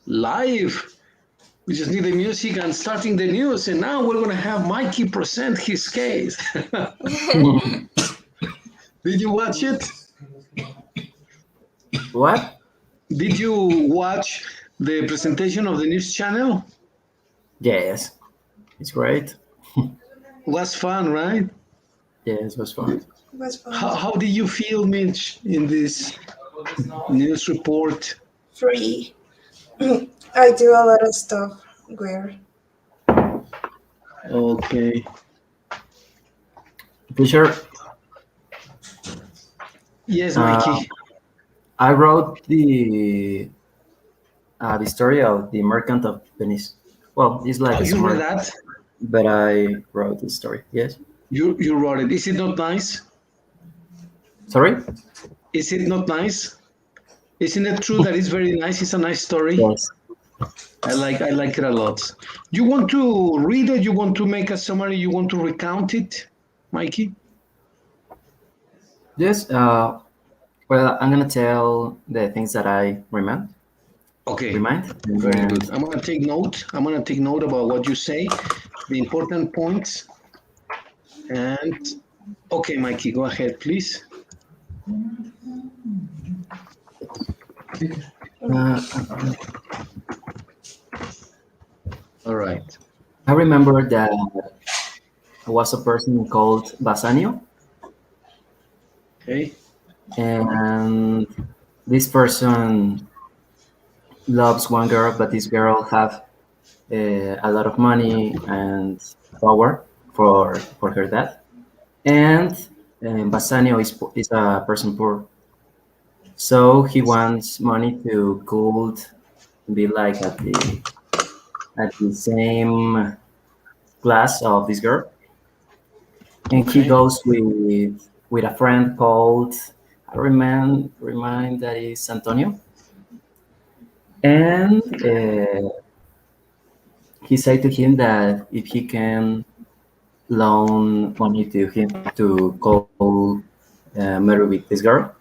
live. We just need the music and starting the news. And now we're going to have Miky present his case. Did you watch it? What? Did you watch the presentation of the news channel? Yes, it's great. Was fun, right? Yes, it was fun. How did you feel, Mich, in this news report? Free. I do a lot of stuff weird. Okay. Teacher, Yes, uh, Miky. I wrote the story of the Merchant of Venice. Well, it's like Oh, a you read summary, that? but I wrote the story. Yes. You wrote it. Is it not nice? Sorry? Is it not nice? Isn't it true that it's very nice? It's a nice story. Yes. I like it a lot. You want to read it? You want to make a summary? You want to recount it, Miky? Yes. Well, I'm gonna tell the things that I remind. Okay. And Very then, good. I'm gonna take note. I'm gonna take note about what you say, the important points. And okay, Miky, go ahead, please. uh, All right. I remember that there was a person called Bassanio, Okay. and this person loves one girl, but this girl have a lot of money and power for her dad, and Bassanio is a person poor, so he wants money to could be like at the same class of this girl, and he Okay. goes with a friend called I remind that is Antonio, and he said to him that if he can loan money to him to go marry with this girl,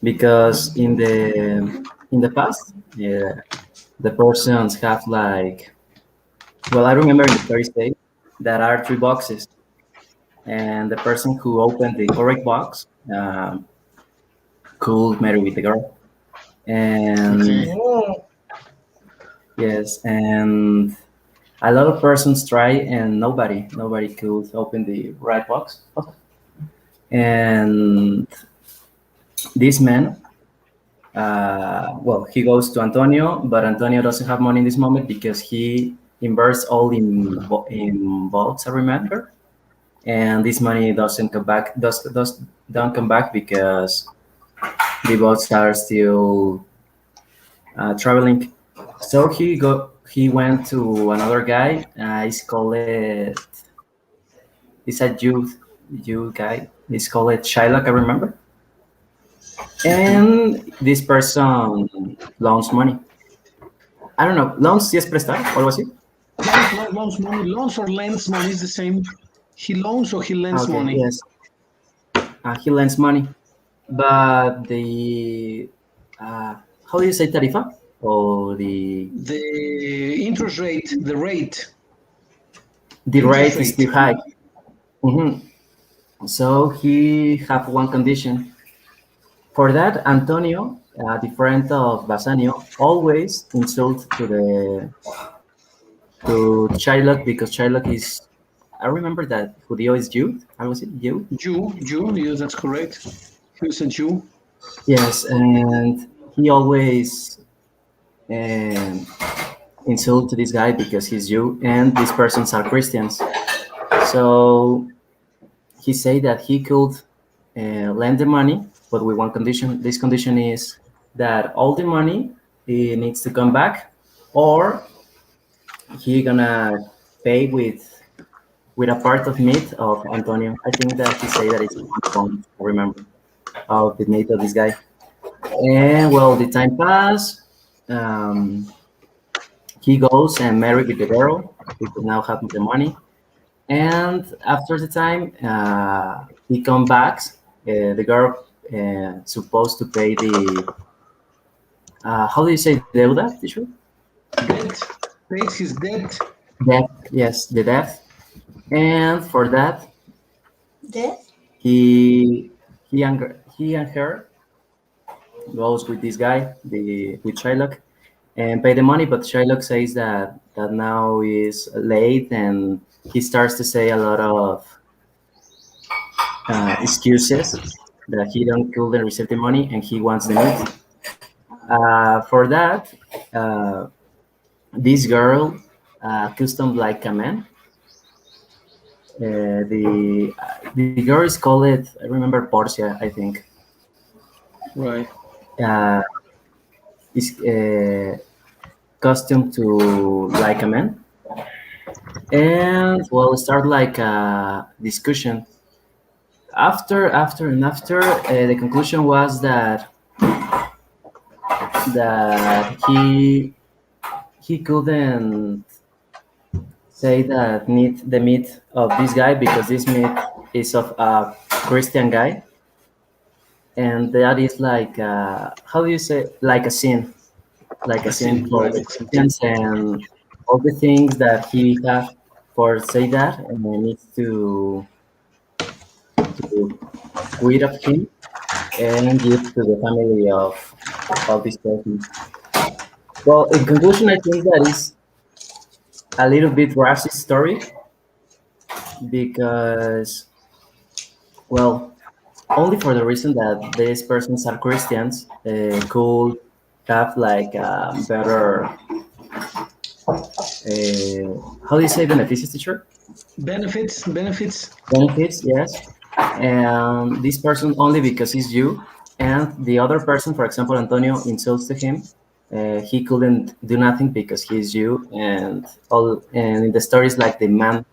because in the past, the persons have like, well, I remember in the first day that are three boxes, and the person who opened the correct box could marry with the girl, and Okay. Oh, yes, and a lot of persons try, and nobody could open the right box, and this man, well, he goes to Antonio, but Antonio doesn't have money in this moment because he invests all in vaults, I remember, and this money doesn't come back. Don't come back because the boats are still traveling. So he went to another guy. He's called it. He's a Jew guy. He's called it Shylock, I remember. And this person loans money. I don't know, loans sí es prestar o algo así. Loans money. Loans or lends money is the same. He loans or he lends Okay, money. yes. He lends money, but the how do you say tarifa or The interest rate, the rate. the Interest rate is rate. too high. So he have one condition. For that, Antonio, the friend of Bassanio, always insult to Shylock because Shylock is. I remember that Judeo is Jew. I was it Jew? Jew, yes, that's correct. He was a Jew. Yes, and he always um, insult to this guy because he's Jew, and these persons are Christians. So he said that he could lend the money, but with one condition. This condition is that all the money he needs to come back, or he gonna pay with a part of meat of Antonio. I think that he said that it's 1 pound. I remember of the meat of this guy. And well, the time passed. Um, he goes and married with the girl. He could now have the money. And after the time, he come back. The girl supposed to pay the how do you say deuda, teacher? pays his debt. Death, yes, the death. And for that, Death? he he and her goes with this guy, the with Shylock, and pay the money. But Shylock says that now is late, and he starts to say a lot of excuses that he don't couldn't receive the money, and he wants the meat. For that, uh, this girl, custom like a man. The girl is called, I remember, Portia, I think. Right. Uh, is costume to like a man, and well, start like a discussion. After, the conclusion was that he couldn't say that need the meat of this guy because this meat is of a Christian guy, and that is like how do you say, like a I see. sin for Right. the Christians, and all the things that he have for say that, and he needs to quit of him and give to the family of this person. Well, in conclusion, I think that is a little bit racist story because, well, only for the reason that these persons are Christians, could have like better, how do you say beneficiaries, teacher? Benefits. Benefits. Benefits, yes. And this person only because he's Jew, and the other person, for example, Antonio, insults to him. He couldn't do nothing because he's Jew, and all. And in the stories, like the man,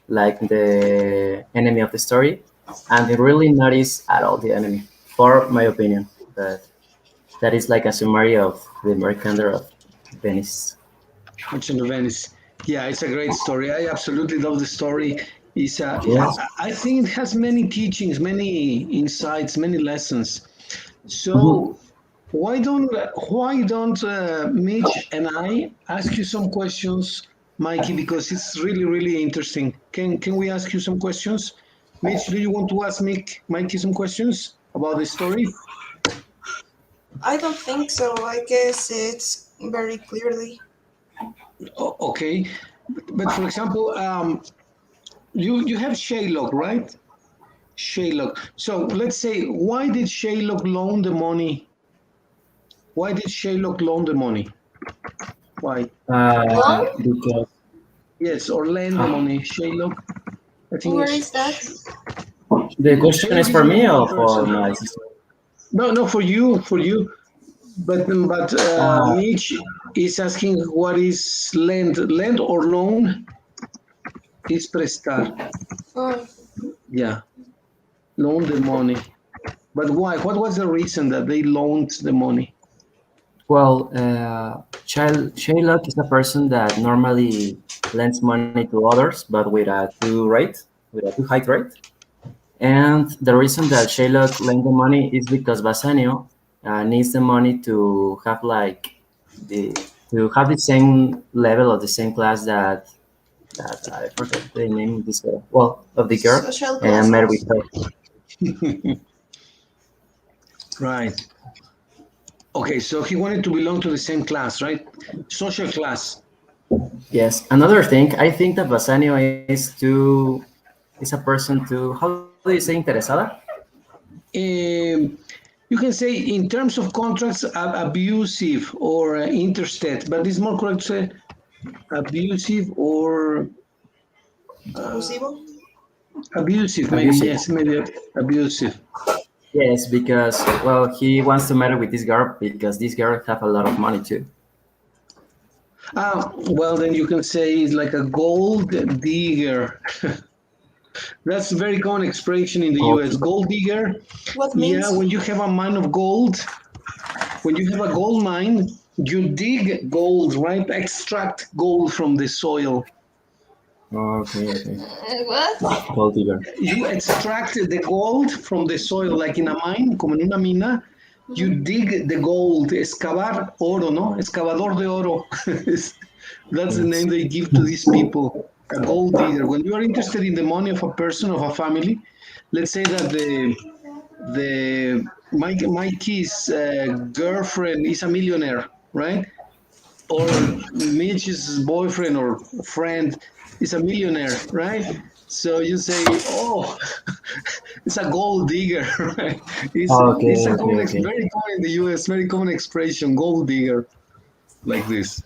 like the enemy of the story, and it really not is at all the enemy, for my opinion. But that is like a summary of the Mercander of Venice. Merchant of Venice. Yeah, it's a great story. I absolutely love the story. It's Yes. I think it has many teachings, many insights, many lessons. Mhm. So why don't Mitch and I ask you some questions, Mikey, because it's really really interesting. Can we ask you some questions? Mitch, do you want to ask Mikey some questions about the story? I don't think so. I guess it's very clearly. Okay, but for example, you have Shylock, right? Shylock. So let's say, why did Shylock loan the money? Why did Shylock loan the money? Why? Long? Because Yes, or lend the money. Shylock, I think Where it's is that? the question is Shylock is for the me name of the or for person. my sister. No, no, for you, for you. But Uh, Mitch is asking what is lend, lend or loan is prestar. Oh, Yeah, loan the money. But why? What was the reason that they loaned the money? well, Shylock is a person that normally lends money to others, but with a too high rate. And the reason that Shylock lent the money is because Bassanio needs the money to have like the to have the same level of the same class that I forgot the name of this girl. Well, of the girl, social and met with classes. her. Right. Okay, so he wanted to belong to the same class, right? Social class. Yes. Another thing, I think that Bassanio is a person too. How do you say interesada? Um, you can say in terms of contracts, abusive or interstate, but it's more correct to say abusive or Abusivo. abusive, maybe. Abusive. Yes, maybe abusive. Yes, because well, he wants to marry with this girl because this girl have a lot of money too. Well, then you can say it's like a gold digger. That's a very common expression in the Gold US. digger. Gold digger. What Yeah, means? when you have a mine of gold, when you have a gold mine, you dig gold, right? Extract gold from the soil. Okay, okay. What? Gold digger. You extract the gold from the soil, like in a mine, como en una mina. You Mhm. dig the gold, excavar oro, ¿no? Excavador de oro. That's the Yes. name they give to these people, a gold digger. When you are interested in the money of a person, of a family, let's say that Mikey's girlfriend is a millionaire, right? Or Mitch's boyfriend or friend is a millionaire, right? So you say, "Oh, it's a gold digger," right? Okay, It's a okay, common, okay. very common in the U.S. Very common expression, gold digger, like this,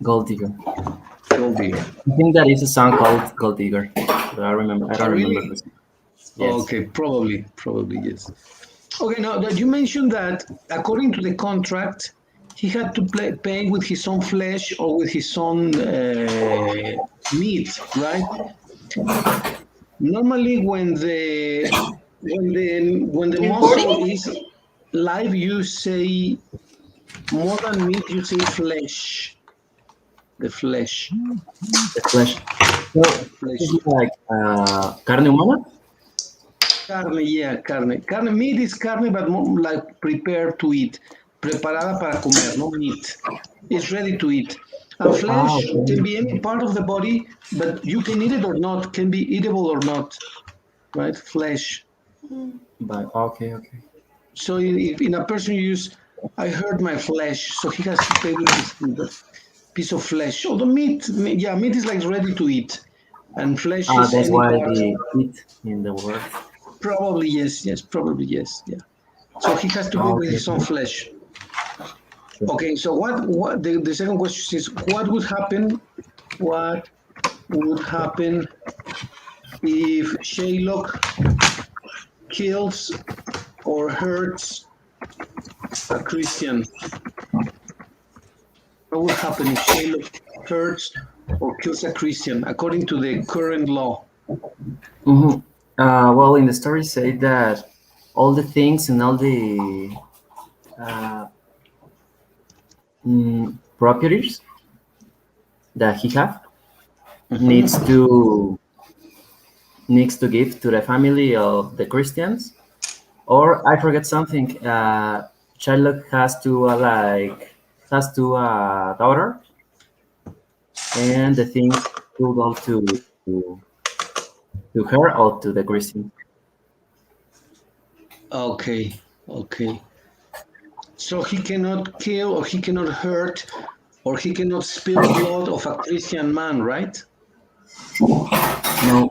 Gold Digger. gold digger. I think that is a song called Gold Digger. But I remember. I Oh, don't remember really? the song. Yes. Okay, probably yes. Okay, now that you mentioned that according to the contract, he had to pay with his own flesh or with his own meat, right? Normally, when the muscle Importing? is live, you say more than meat. You say flesh. The flesh, The flesh. So flesh. it's like carne humana. Carne, yeah, carne. Carne, meat is carne, but more like prepared to eat. Preparada para comer, no meat. It's ready to eat. And Ah, flesh can okay. be any part of the body, but you can eat it or not, can be eatable or not, right? Flesh. But okay, okay. So if in a person you use, I hurt my flesh, so he has to pay with his piece of flesh. Although yeah, meat is like ready to eat, and flesh Ah, is that's any why part. the it in the word. Probably yes, yes, probably yes, yeah. So he has to pay Ah, with okay, his own okay. flesh. Sure. Okay, so what the second question is what would happen? What would happen if Shylock kills or hurts a Christian? What would happen if Shylock hurts or kills a Christian according to the current law? Mm-hmm. Well, in the story, say that all the things and all the uh, properties that he have needs Mhm. to needs to give to the family of the Christians. Or I forget something. Shylock has to has to daughter, and the things will go to her or to the Christian. Okay, okay. So he cannot kill or he cannot hurt or he cannot spill blood of a Christian man, right? No,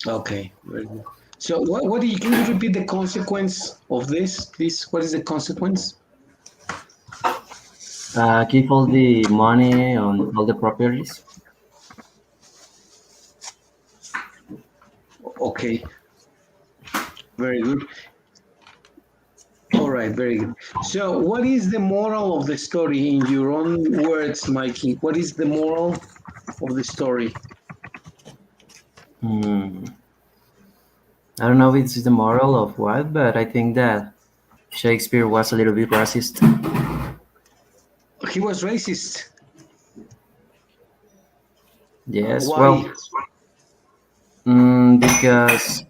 Okay, very good. So what do you, can you repeat the consequence of this, please? What is the consequence? give all the money on all the properties. Okay, very good. All right, very good. So what is the moral of the story in your own words, Mikey? What is the moral of the story? Hmm. I don't know if it's the moral of what, but I think that Shakespeare was a little bit racist. He was racist. Yes, Why? well, because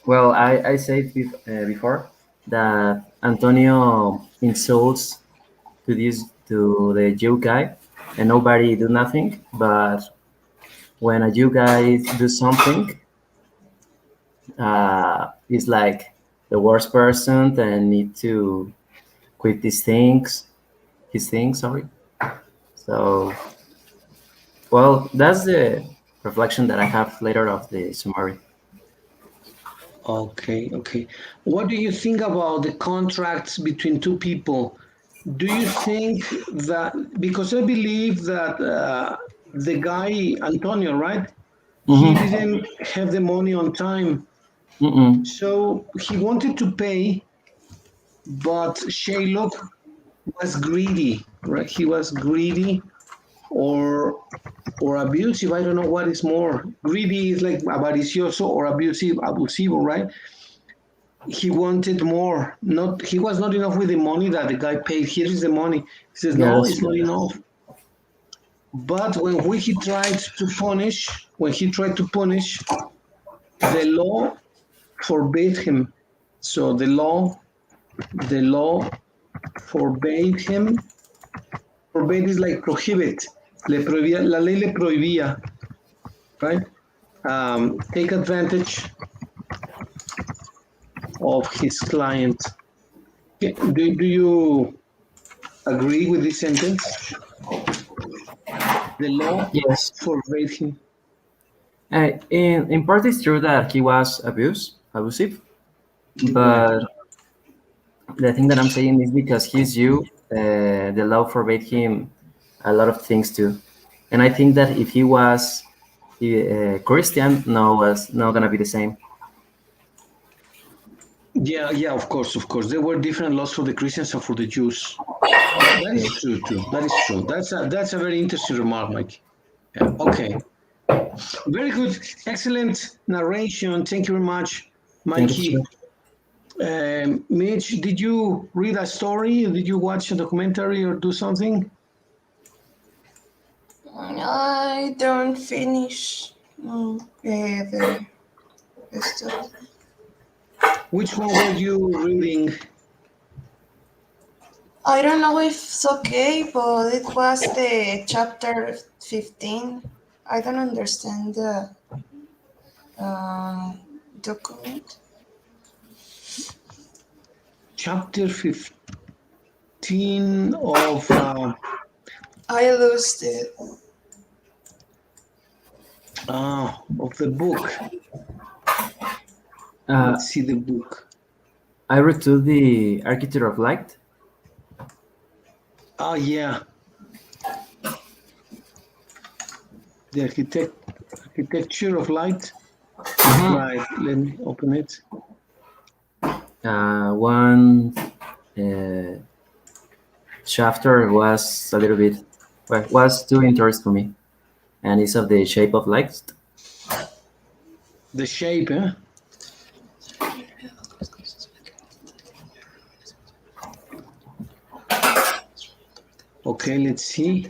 well, I said before that Antonio insults to the Jew guy, and nobody do nothing. But when a Jew guy do something, he's like the worst person and need to quit these things. His things, sorry. So, well, that's the reflection that I have later of the summary. Okay, okay. What do you think about the contracts between two people? Do you think that because I believe that the guy Antonio, right? He Mm-hmm. didn't have the money on time, Mm-mm. so he wanted to pay, but Shylock was greedy, right? He was greedy or abusive. I don't know what is more. Greedy is like avaricioso or abusive, right? He wanted more. Not he was not enough with the money that the guy paid. Here is the money. He says, Yeah, no, that's it's not true. enough. But when he tried to punish, the law forbade him. So the law forbade him Forbade is like prohibit. Le prohibía, la ley le prohibía, right? Take advantage of his client. Do you agree with this sentence? The law Yes. forbade him. In part, it's true that he was abusive, Right. but the thing that I'm saying is because he's Jew, the law forbade him a lot of things too. And I think that if he was Christian, no, was not gonna be the same. Yeah, yeah, of course, of course. There were different laws for the Christians and for the Jews. That is Yes. true, too. That is true. That's a very interesting remark, Mike. Yeah. Okay. Very good. Excellent narration. Thank you very much, Thank you, teacher. Mikey. Mitch, did you read a story? Did you watch a documentary or do something? I don't finish the story. Which one were you reading? I don't know if it's okay, but it was the chapter 15. I don't understand the uh, document. Chapter 15 I lost it. of the book. Uh, Let's see the book. I read to the Architect of Light. Yeah. The architecture of light. Right. Let me open it. One chapter was a little bit, well, was too interesting for me, and it's of the shape of light. The shape, eh? Okay, let's see.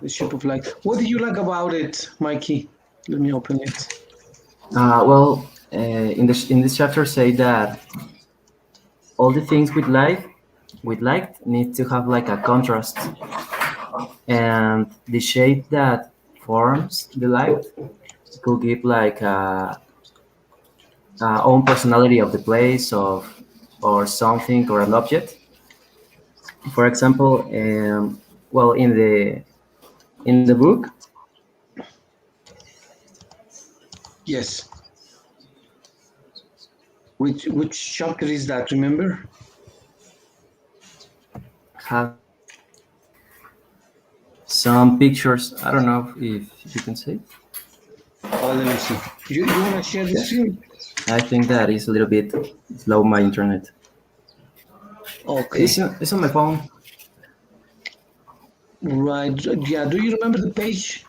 The shape of light. What did you like about it, Mikey? Let me open it. Well, in this chapter, say that all the things with light need to have like a contrast, and the shape that forms the light could give like a own personality of the place of or something or an object. For example, well, in the book, Yes. Which chapter is that? Remember? have some pictures. I don't know if you can see. Oh, let me see. You want to share the Yes, screen? I think that is a little bit slow. My internet. Okay. It's on my phone. Right. Yeah. Do you remember the page?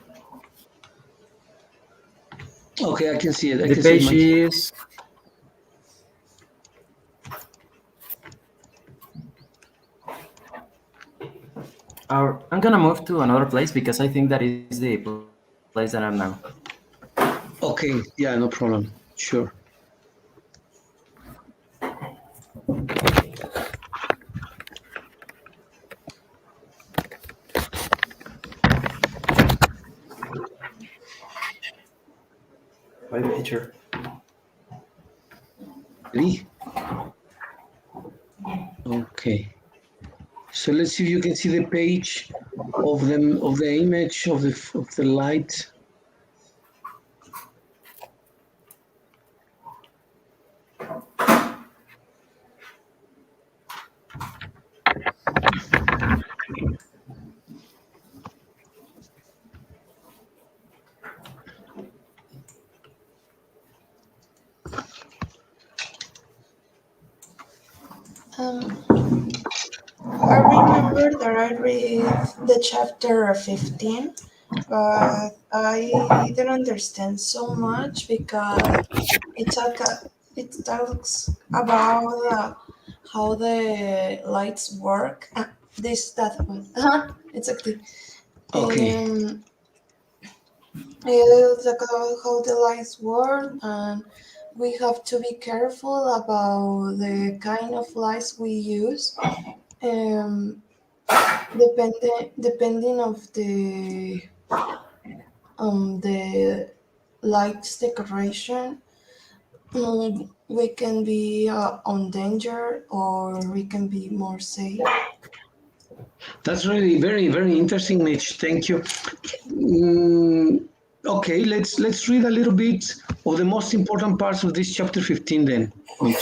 Okay, I can see it. I The can see it, page Mikey. is. I'm gonna move to another place because I think that is the place that I'm now. Okay. Yeah, no problem. Sure. By the picture. Ready? Okay. So let's see if you can see the page of the image of the light. Um, I remember that I read the chapter 15, but I didn't understand so much because it talk, it talks about how the lights work. This that one. Exactly. Okay. Um, it talk about how the lights work, and we have to be careful about the kind of lights we use Um, depending of the lights decoration, we can be on danger or we can be more safe. That's really very, very interesting, Mitch. Thank you. Mm, okay, let's read a little bit of the most important parts of this chapter 15 then, Mitch.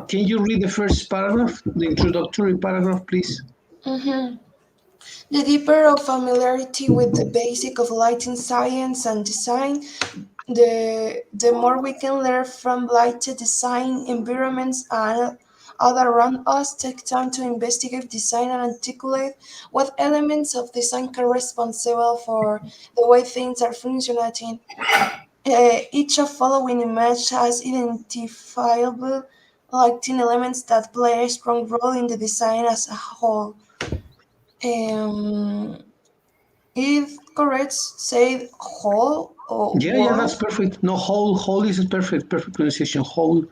Can you read the first paragraph, the introductory paragraph, please? Mhm. The deeper of familiarity with the basic of lighting science and design, the more we can learn from lighted design environments and other around us. Take time to investigate design and articulate what elements of design are responsible for the way things are functioning. Each of following image has identifiable lighting elements that play a strong role in the design as a whole. Um, if correct, say whole or Yeah, yeah, that's world, perfect. No, whole is perfect, perfect pronunciation. Whole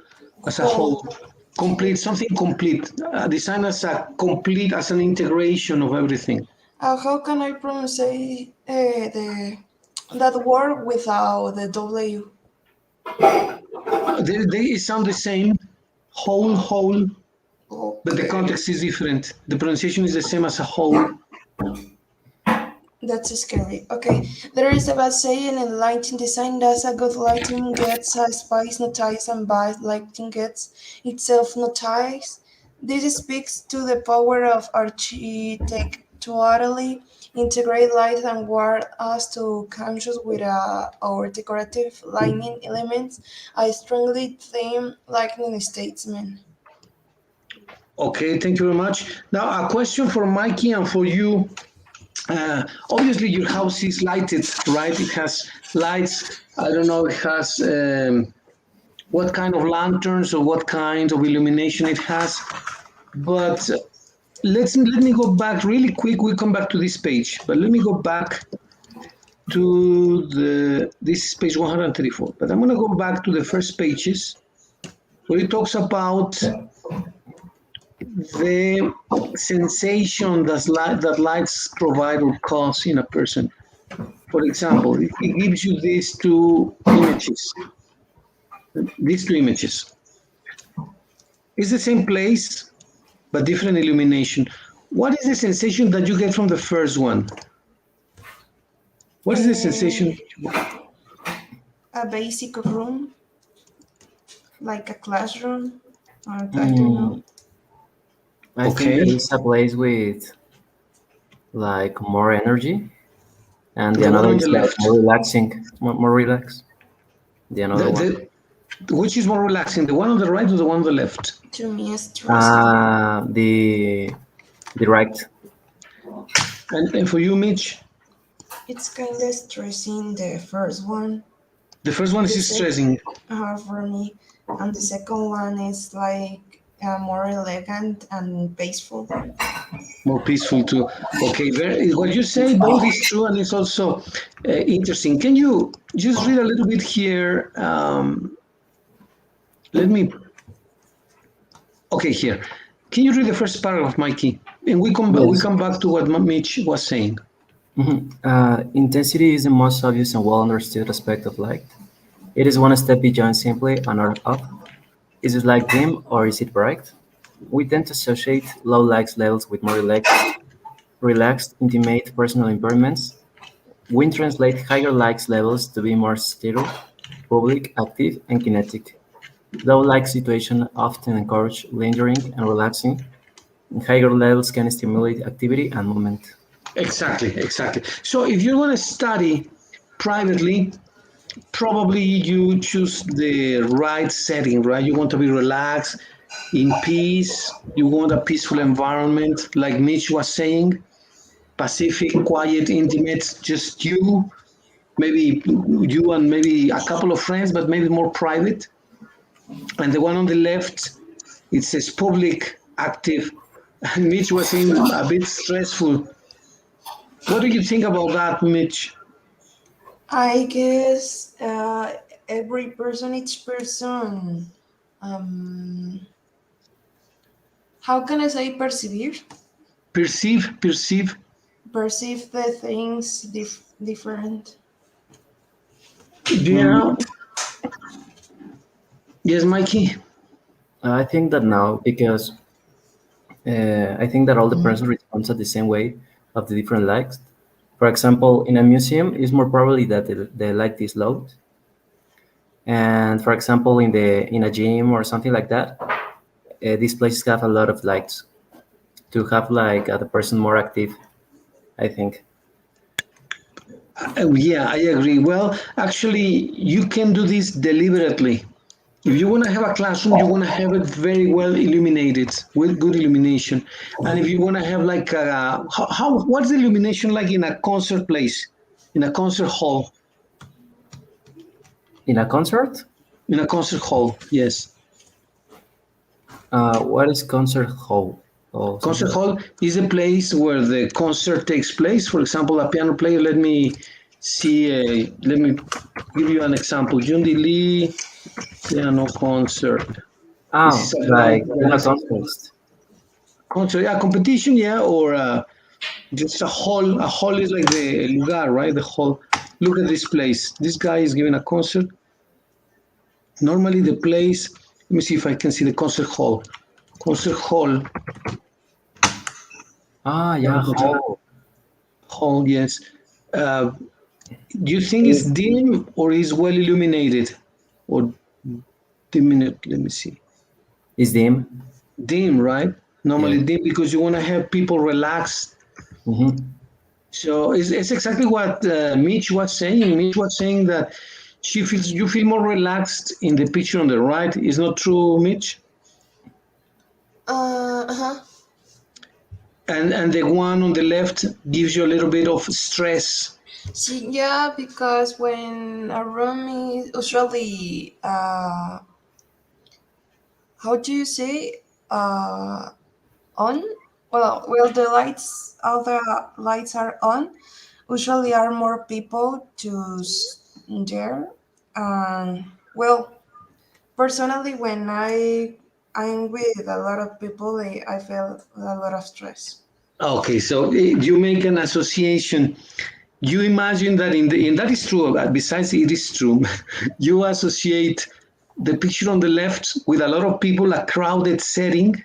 as a whole, whole. complete, something complete. Design as a complete, as an integration of everything. How can I pronounce the that word without the W? They sound the same, whole, but the Okay, context is different. The pronunciation is the same as a whole. that's scary. Okay, there is a bad saying in lighting design that a good lighting gets a spice notice and bad lighting gets itself notice. This speaks to the power of architecturally integrate light and ward us to conscious with our decorative lighting elements. I strongly think lighting statement. Okay, thank you very much. Now, a question for Mikey and for you. Obviously, your house is lighted, right? It has lights. I don't know, it has what kind of lanterns or what kind of illumination it has. But let me go back really quick. We come back to this page, but let me go back to the this is page 134. But I'm going to go back to the first pages where it talks about the sensation that lights provide or cause in a person. For example, it gives you these two images. It's the same place, but different illumination. What is the sensation that you get from the first one? What is the Uh, sensation? a basic room, like a classroom, or I don't know. Mm, I think Okay, that is a place with like more energy, and the the one another on is the like left. more relaxing, more relaxed. The The, another one. which is more relaxing, the one on the right or the one on the left? To me, stressing. The right. And for you, Mitch, It's kind of stressing the first one. the first one The is sec stressing, for me, and the second one is like more elegant and peaceful. more peaceful too. Okay, what you say both is true and it's also interesting. Can you just read a little bit here? Let me. Okay, here. Can you read the first paragraph, Mikey? And we Yes. come back to what Mitch was saying. Intensity is the most obvious and well understood aspect of light. It is one step beyond simply on or off. Is it like dim or is it bright? We tend to associate low light levels with more relaxed, intimate personal environments. We translate higher light levels to be more sterile, public, active, and kinetic. Low-light situations often encourage lingering and relaxing, and higher levels can stimulate activity and movement. Exactly, exactly. So if you're going to study privately, probably you choose the right setting, right? You want to be relaxed, in peace. You want a peaceful environment, like Mitch was saying, pacific, quiet, intimate, just you, maybe you and maybe a couple of friends, but maybe more private. And the one on the left, it says public, active. And Mitch was saying a bit stressful. What do you think about that, Mitch? I guess each person, um, How can I say perceive? Perceive. Perceive the things different. Yeah. Mm, Yes, Mikey. I think that now because I think that all the person responds at the same way of the different likes. For example, in a museum, it's more probably that the light is low, and for example, in a gym or something like that, these places have a lot of lights to have like the person more active. I think. Yeah, I agree. Well, actually, you can do this deliberately. If you want to have a classroom, you want to have it very well illuminated with good illumination. And if you want to have like what's the illumination like in a concert place, in a concert hall, In a concert, in a concert hall? Yes. what is concert hall or something Concert like? hall is a place where the concert takes place. For example, a piano player. Let me see. Let me give you an example. Jundi Lee piano concert. This is Oh, a band like that piano is contest. concert, yeah, competition, yeah, or just a hall. A hall is like the lugar, right? The hall. Look at this place. This guy is giving a concert. Normally, the place. Let me see if I can see the concert hall. Concert hall. Ah, Piano yeah, concert hall hall. Yes. Uh, do you think it's is dim or is well illuminated or diminuted? Let me see. dim. Dim, right? Yeah. Normally dim because you want to have people relaxed. Mm-hmm. So it's exactly what Mich was saying. Mich was saying that she feels you feel more relaxed in the picture on the right. Is not true, Mich? Uh-huh. And the one on the left gives you a little bit of stress. See, yeah, because when a room is usually, how do you say, on? Well, the lights, all the lights are on. Usually, are more people there, and well, personally, when I'm with a lot of people, I feel a lot of stress. Okay, so you make an association. You imagine that and that is true. Besides, it is true. You associate the picture on the left with a lot of people, a crowded setting,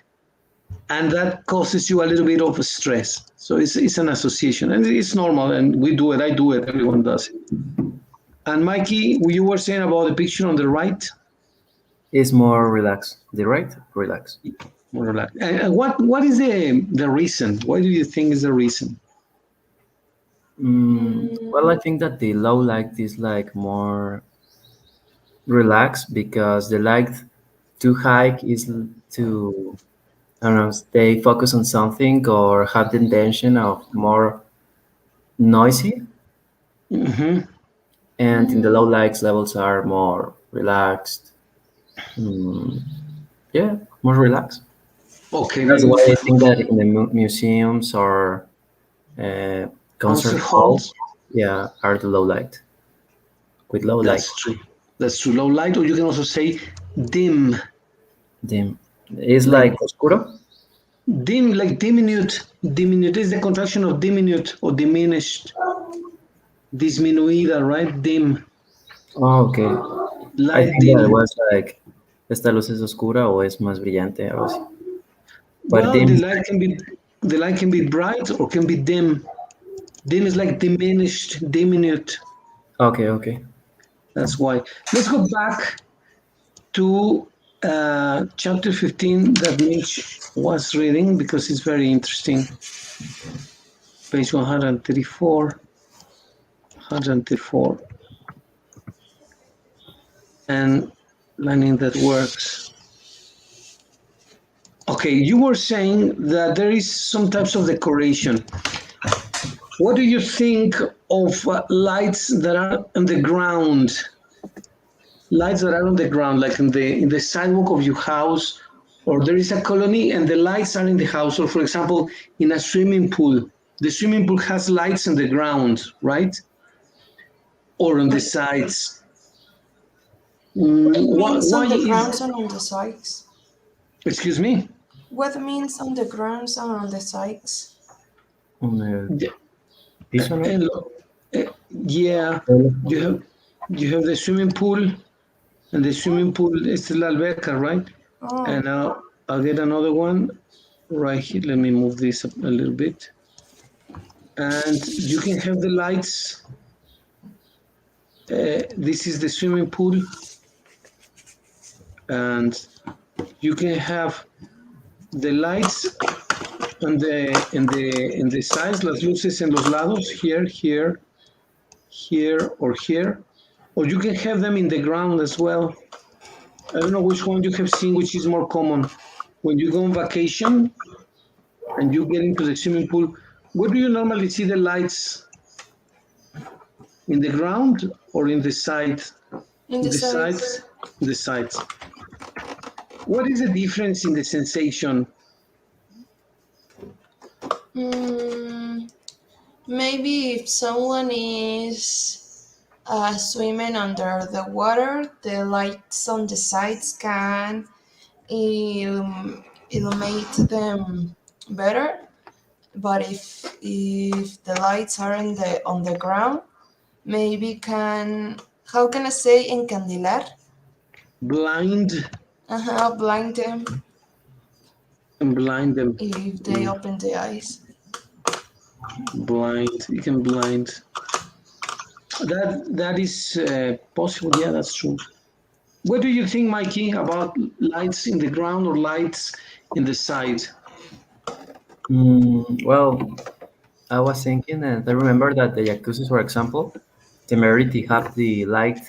and that causes you a little bit of stress. So it's an association, and it's normal, and we do it. I do it. Everyone does it. And Mikey, you were saying about the picture on the right, Is more relaxed. The right, relax. more or less. And what is the reason? What do you think is the reason? Well, I think that the low light is like more relaxed because the light too high is to I don't know stay focused on something or have the intention of more noisy, Hmm. and in the low lights levels are more relaxed. Mm, yeah, more relaxed. Okay, That's very why good. I think that in the museums or uh, concert Concert halls, halls. yeah, are the low light with low light. That's true. That's true. Low light, or you can also say dim, Dim. It's like like oscuro. dim, like diminute. Diminute is the contraction of diminute or diminished. Disminuida, right? Dim, Oh, okay. I light think that it dim. was like, ¿esta luz es oscura o es más brillante? Algo así. But Well, the dim. light can be bright or can be dim. Dim is like diminished, diminute. Okay, okay. That's why. Let's go back to chapter 15 that Mitch was reading because it's very interesting. Page 134, 134, and lining that works. Okay, you were saying that there is some types of decoration. What do you think of lights that are on the ground? Lights that are on the ground, like in the sidewalk of your house, or there is a colony and the lights are in the house, or for example, in a swimming pool. The swimming pool has lights on the ground, right? Or on the sides. It Why, means why on the is, grounds and on the sides. excuse me? What means on the grounds and on the sides? On el The- piso, ¿no? and look, yeah, Suelo. you have you have the swimming pool, and the swimming pool is la alberca, right? Oh, And now I'll get another one right here. Let me move this up a little bit. And you can have the lights. This is the swimming pool, and you can have the lights en the sides, las luces en los lados, here, here, here, or here. Or you can have them in the ground as well. I don't know which one you have seen, which is more common. When you go on vacation and you get into the swimming pool, where do you normally see the lights? In the ground or in the side? in In the the sides. sides? In the sides. What is the difference in the sensation? Mm, maybe if someone is swimming under the water, the lights on the sides can illuminate them better. But if the lights are on the ground, maybe can, how can I say, encandilar? Blind Blind them and blind them. if they Mm, open the eyes. blind. You can blind. That is possible. Yeah, that's true. What do you think, Mikey, about lights in the ground or lights in the side? Well, I was thinking, and I remember that the jacuzzis, for example, temerity have the light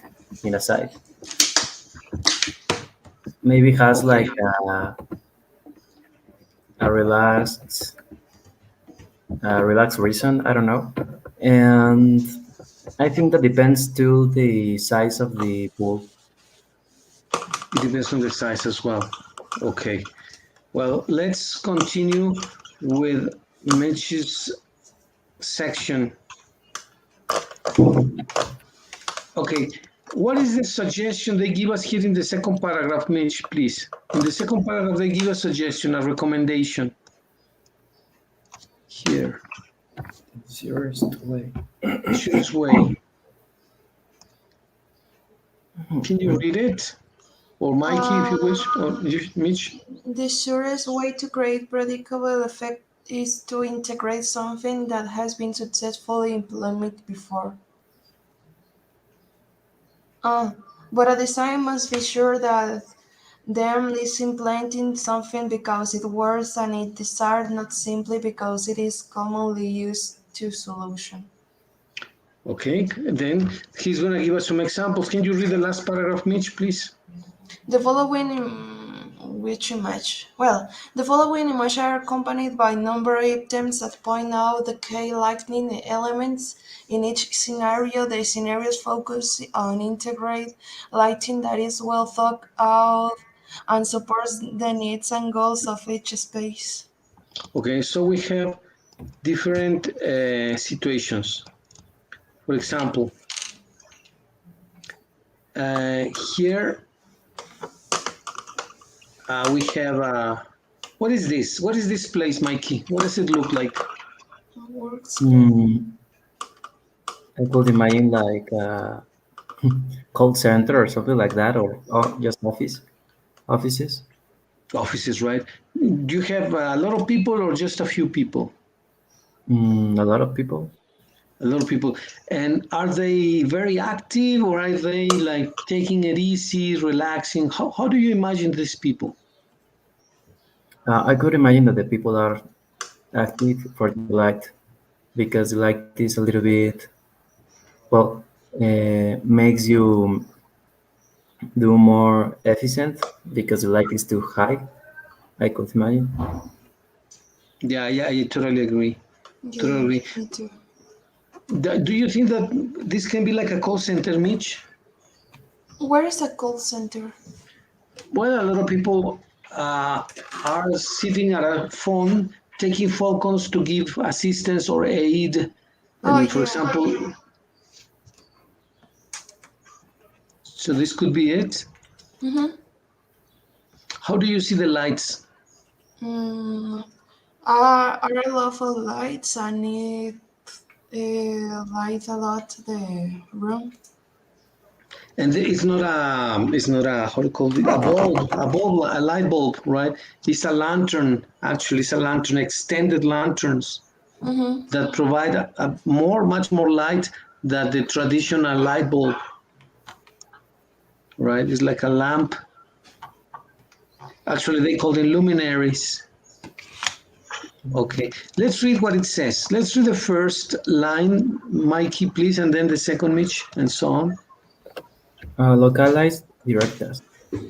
in the side. Maybe has Okay. like a relaxed reason. I don't know. And I think that depends to the size of the pool. It depends on the size as well. Okay. Well, let's continue with Mitch's section. Okay. What is the suggestion they give us here in the second paragraph, Mitch, please? In the second paragraph, they give a suggestion, a recommendation. Here, Surest way. choose way. Can you read it? Or Mikey, if you Um, wish, or Mitch? the surest way to create predictable effect is to integrate something that has been successfully implemented before. Uh, but a design must be sure that them is implementing something because it works and it desired, not simply because it is commonly used to solution. Okay, then he's going to give us some examples. Can you read the last paragraph, Mitch, please? The following which image? Well, the following image are accompanied by number items that point out the key lighting elements. In each scenario, the scenarios focus on integrate lighting that is well thought out and supports the needs and goals of each space. Okay, so we have different situations. For example, here we have, what is this? What is this place, Mikey? What does it look like? Workspace. Hmm, I could imagine like a call center or something like that, or just offices. Offices, right? Do you have a lot of people or just a few people? A lot of people. A lot of people. And are they very active or are they like taking it easy, relaxing? How do you imagine these people? I could imagine that the people are active for the light because the light is a little bit, well, makes you do more efficient because the light is too high. I could imagine. Yeah, yeah, I totally agree. Totally Yeah, agree. me too. Do you think that this can be like a call center, Mitch? Where is a call center? Well, a lot of people uh, are sitting at a phone taking phone calls to give assistance or aid. Oh And for yeah. example, so this could be it. Mm-hmm. How do you see the lights? Mm, are a lot of lights and it light a lot the room. And it's not a how to call it, a bulb, a light bulb, right? It's a lantern. Actually, it's a lantern, extended lanterns Mm-hmm. that provide much more light than the traditional light bulb, right? It's like a lamp. Actually, they call them luminaries. Okay, let's read what it says. Let's read the first line, Mikey, please, and then the second, Mitch, and so on. Localized direct task.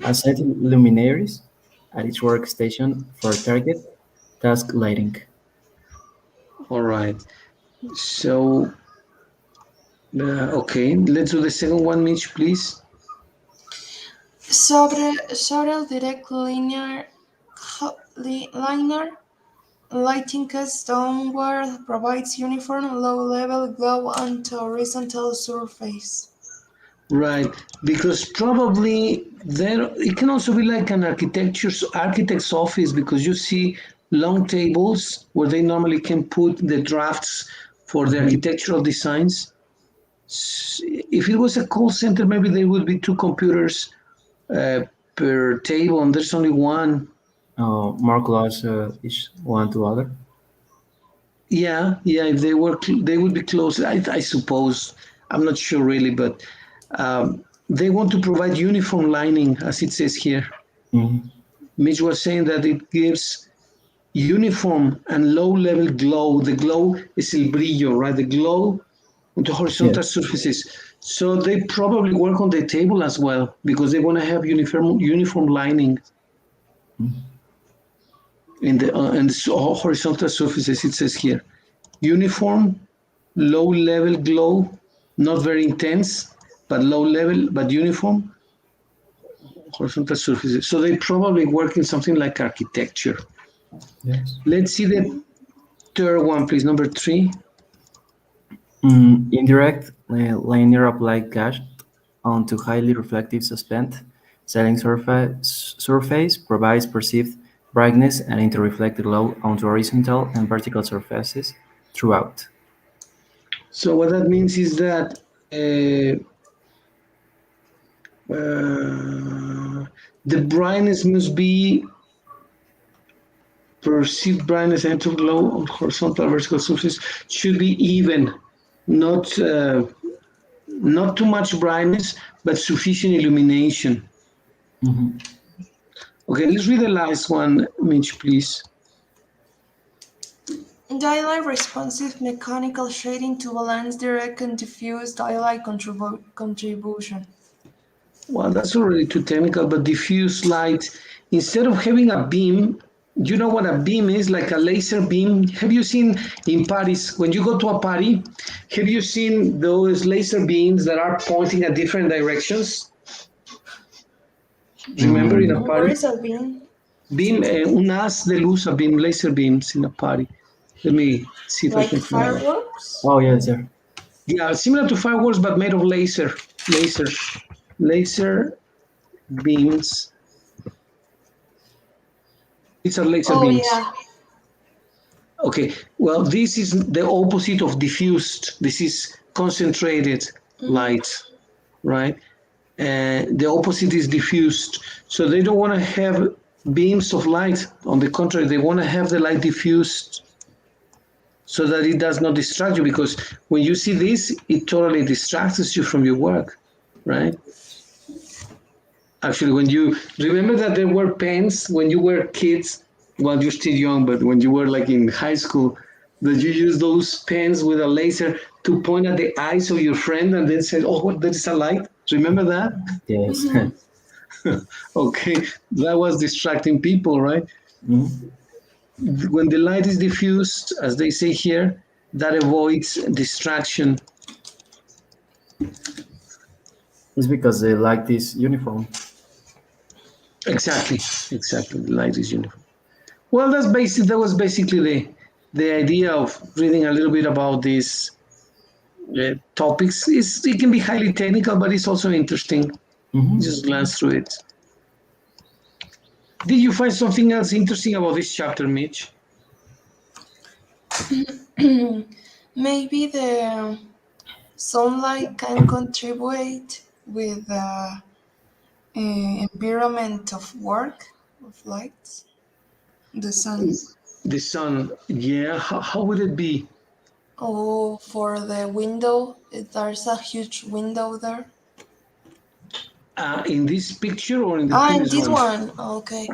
Assign luminaries at each workstation for target task lighting. All right. So, okay, let's do the second one, Mitch, please. Sobre direct linear lighting cuts downward provides uniform low-level glow onto horizontal surface. Right, because probably there it can also be like an architect's office because you see long tables where they normally can put the drafts for the Mhm. architectural designs. If it was a call center, maybe there would be two computers uh, per table, and there's only one. More close each one to other. Yeah, yeah. If they were, they would be close. I suppose. I'm not sure really, but they want to provide uniform lining, as it says here. Mhm. Mitch was saying that it gives uniform and low level glow. The glow is el brillo, right? The glow on the horizontal Yes. surfaces. So they probably work on the table as well because they want to have uniform lining in the horizontal surfaces. It says here, uniform, low level glow, not very intense, but low level, but uniform horizontal surfaces. So they probably work in something like architecture. Yes. Let's see the third one, please. Number 3. Indirect linear applied cast onto highly reflective suspend setting surface provides perceived brightness and interreflected glow onto horizontal and vertical surfaces throughout. So what that means is that the brightness must be perceived brightness and to glow on horizontal vertical surface should be even, not not too much brightness, but sufficient illumination. Mhm. Okay, let's read the last one, Mitch, please. Daylight responsive mechanical shading to balance direct and diffuse daylight contribution. Well, that's already too technical, but diffuse light, instead of having a beam, you know what a beam is? Like a laser beam. Have you seen in Paris, when you go to a party, have you seen those laser beams that are pointing at different directions? Remember in a Mm, What party? is a beam? Beam, un haz de luz, a beam, laser beams in a party. Let me see if I Like can find it. fireworks? oh yes, sir. Yeah, similar to fireworks, but made of laser beams. These are laser Oh beams. yeah. Okay, well, this is the opposite of diffused. This is concentrated Mm-hmm. light, right? The opposite is diffused. So they don't want to have beams of light. On the contrary, they want to have the light diffused so that it does not distract you. Because when you see this, it totally distracts you from your work, right? Actually, when you remember that there were pens when you were kids, well, you're still young, but when you were like in high school, that you use those pens with a laser to point at the eyes of your friend and then say, oh, what, that is a light. Remember that? Yes. Mm-hmm. Okay, that was distracting people, right? Mhm. When the light is diffused, as they say here, that avoids distraction. It's because they like this uniform. Exactly, exactly. The light is uniform. Well, that's basic. That was basically the idea of reading a little bit about these topics. It can be highly technical, but it's also interesting. Mhm. Just glance through it. Did you find something else interesting about this chapter, Mitch? Maybe the sunlight can contribute with the environment of work, of lights, the sun. The sun, yeah. How would it be? Oh, for the window, there's a huge window there. In this picture or in the Ah, and previous this one? one. Okay.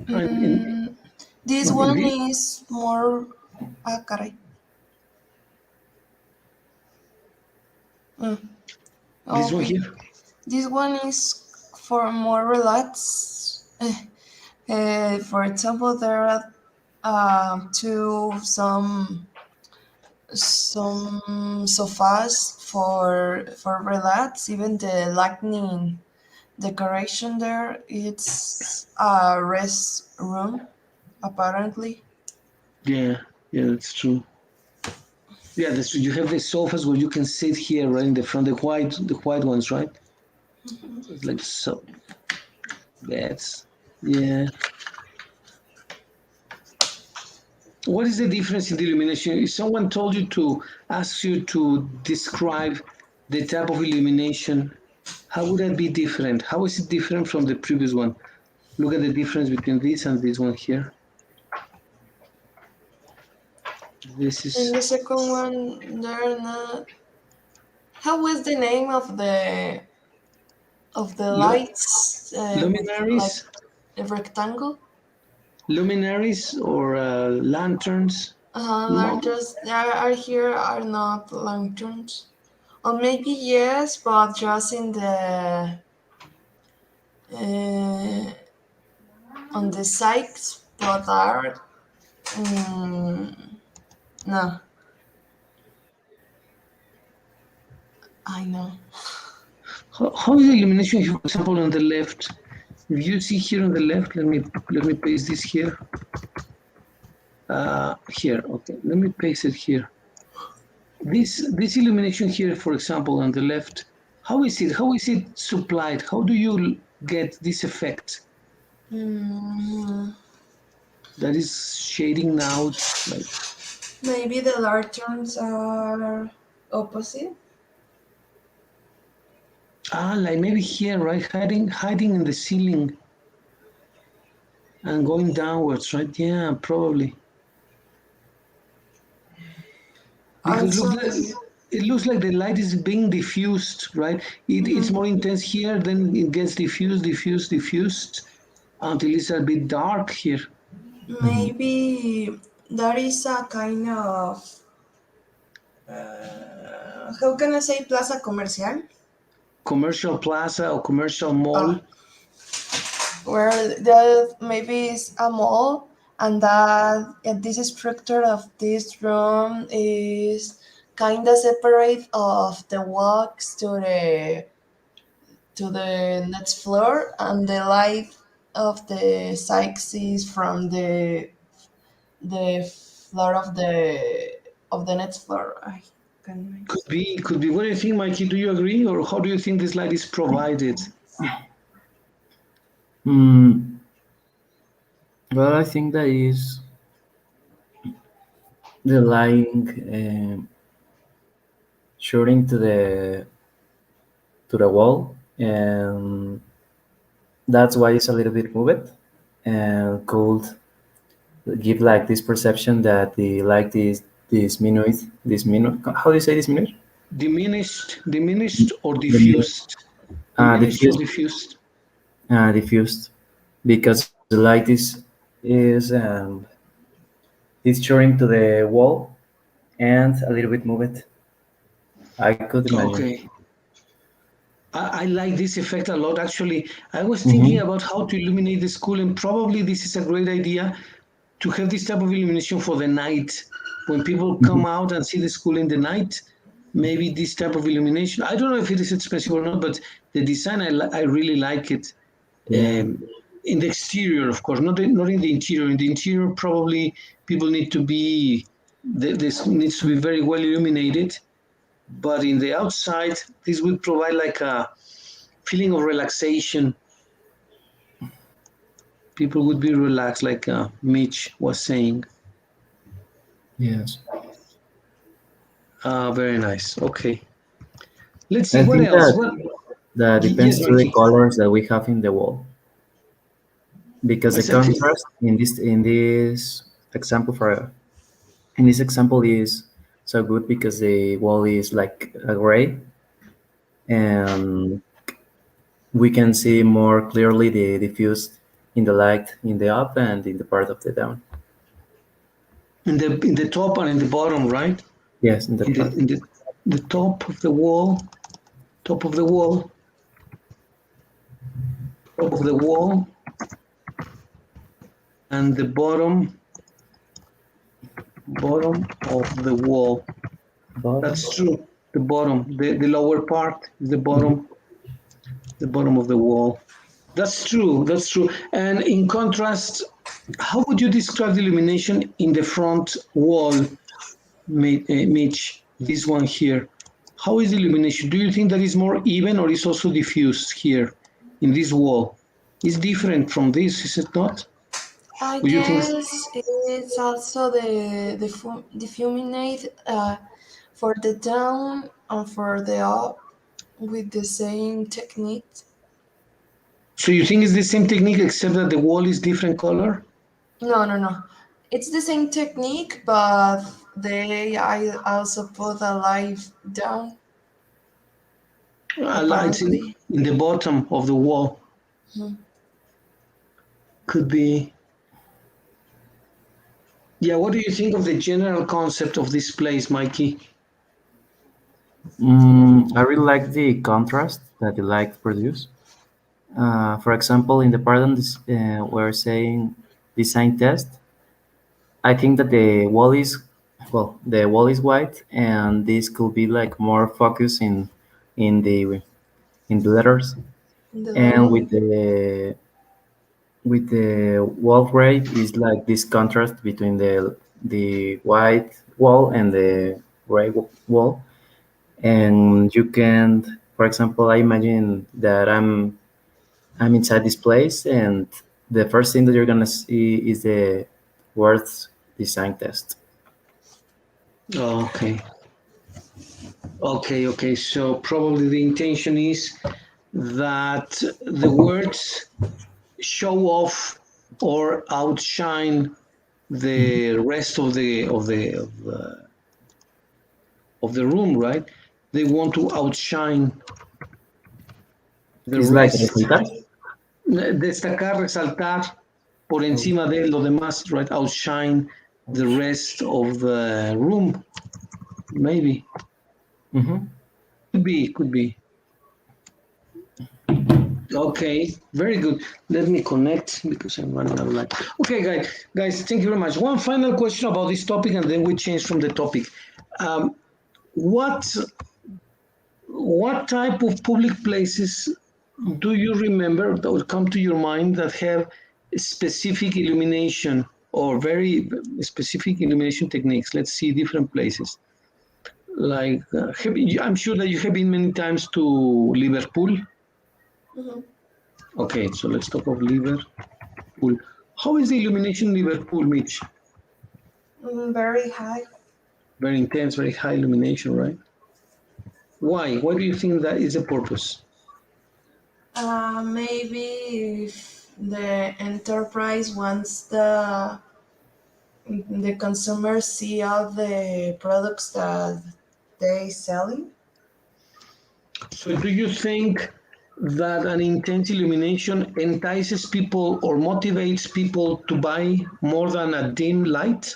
In, Mm, this in one the, is more. Ah, caray. Mm, this one okay. here? This one is for more relaxed. For example, there are some sofas for relax. Even the lightning decoration there, it's a rest room apparently. Yeah, yeah, that's true. Yeah, that's true. You have the sofas where you can sit here, right in the front, the white ones, right? It's like so beds. Yeah. What is the difference in the illumination? If someone told you to ask you to describe the type of illumination, how would that be different? How is it different from the previous one? Look at the difference between this and this one here. This And is the second one, they're not. How was the name of the lu- lights with like luminaries, a rectangle? luminaries or lanterns. No, Lanterns that are here are not lanterns. Or maybe yes, but just in the uh, on the sides, but are no. I know. how is the illumination here, for example, on the left? If you see here on the left, let me paste this here. Here, okay. Let me paste it here. This illumination here, for example, on the left, how is it? How is it supplied? How do you get this effect Mm, that is shading out? Like maybe the lanterns are opposite. like maybe here, right? Hiding in the ceiling and going downwards, right? Yeah, probably. Because Also, look, it looks like the light is being diffused, right? It's mhm, more intense here, then it gets diffused until it's a bit dark here. maybe that is a kind of how can I say plaza comercial, Commercial plaza or commercial mall. uh, where there maybe is a mall, and that this structure of this room is kind of separate of the walks to the next floor, and the light of the sites is from the floor of the next floor. I can. Could be. What do you think, Mikey? Do you agree, or how do you think this light is provided? Mm, well, I think that is the line shooting to the wall, and that's why it's a little bit moved and could give like this perception that the like this minute. How do you say this minute? Diminished or Diminished, diffused? Diminished or diffused, diffused? diffused, because the light is showing to the wall and a little bit moved. I could imagine. Okay. I like this effect a lot. Actually, I was thinking Mm-hmm. about how to illuminate the school, and probably this is a great idea to have this type of illumination for the night. When people come out and see the school in the night, maybe this type of illumination. I don't know if it is expensive or not, but the design I really like it. Yeah. In the exterior, of course, not in the interior. In the interior, probably people need to be this needs to be very well illuminated. But in the outside, this would provide like a feeling of relaxation. People would be relaxed, like Mich was saying. Yes. Very nice. Okay. Let's see I what think else. that What? that Yes, depends to the Mikey. colors that we have in the wall, because the Exactly. contrast in this example for in this example is so good because the wall is like a gray, and we can see more clearly the diffused in the light in the up and in the part of the down. In the top and in the bottom, right? Yes, in In that the part. in the top of the wall, top of the wall, top of the wall, and the bottom of the wall. Bottom. That's true. The bottom, the lower part is Mhm. the bottom of the wall. That's true. That's true. And in contrast, how would you describe the illumination in the front wall, Mitch? This one here. How is the illumination? Do you think that is more even or is also diffused here in this wall? It's different from this, is it not? I Would you think? guess it's also the fuminate for the down and for the up with the same technique. So you think it's the same technique except that the wall is different color? No, no, no. It's the same technique, but they I also put a light down It's apparently. in the bottom of the wall. Hmm. Could be. Yeah, what do you think of the general concept of this place, Mikey? I really like the contrast that the light produce. For example, in the part on this, we're saying design test. I think that the wall is white, and this could be like more focused in the in the letters, The and lettering. with the wall gray is like this contrast between the white wall and the gray wall, and you can, for example, I imagine that I'm inside this place, and the first thing that you're gonna see is the words design test. Oh, okay. Okay, okay. So probably the intention is that the words show off or outshine the rest of the room, right? They want to outshine the It's like rest, resaltar. destacar, resaltar por encima de lo demás, right? Outshine the rest of the room, maybe. Mm-hmm. Could be. Okay, very good. Let me connect because I'm running out of light. Okay, guys, thank you very much. One final question about this topic, and then we change from the topic. Um, what what type of public places do you remember that would come to your mind that have specific illumination or very specific illumination techniques? Let's see different places. Like, I'm sure that you have been many times to Liverpool. Hmm. Okay, so let's talk of Liverpool. How is the illumination in Liverpool, Mitch? Very high. Very intense, very high illumination, right? Why? Why do you think that is the purpose? Maybe if the enterprise wants the consumers see all the products that they selling. So, do you think that an intense illumination entices people or motivates people to buy more than a dim light?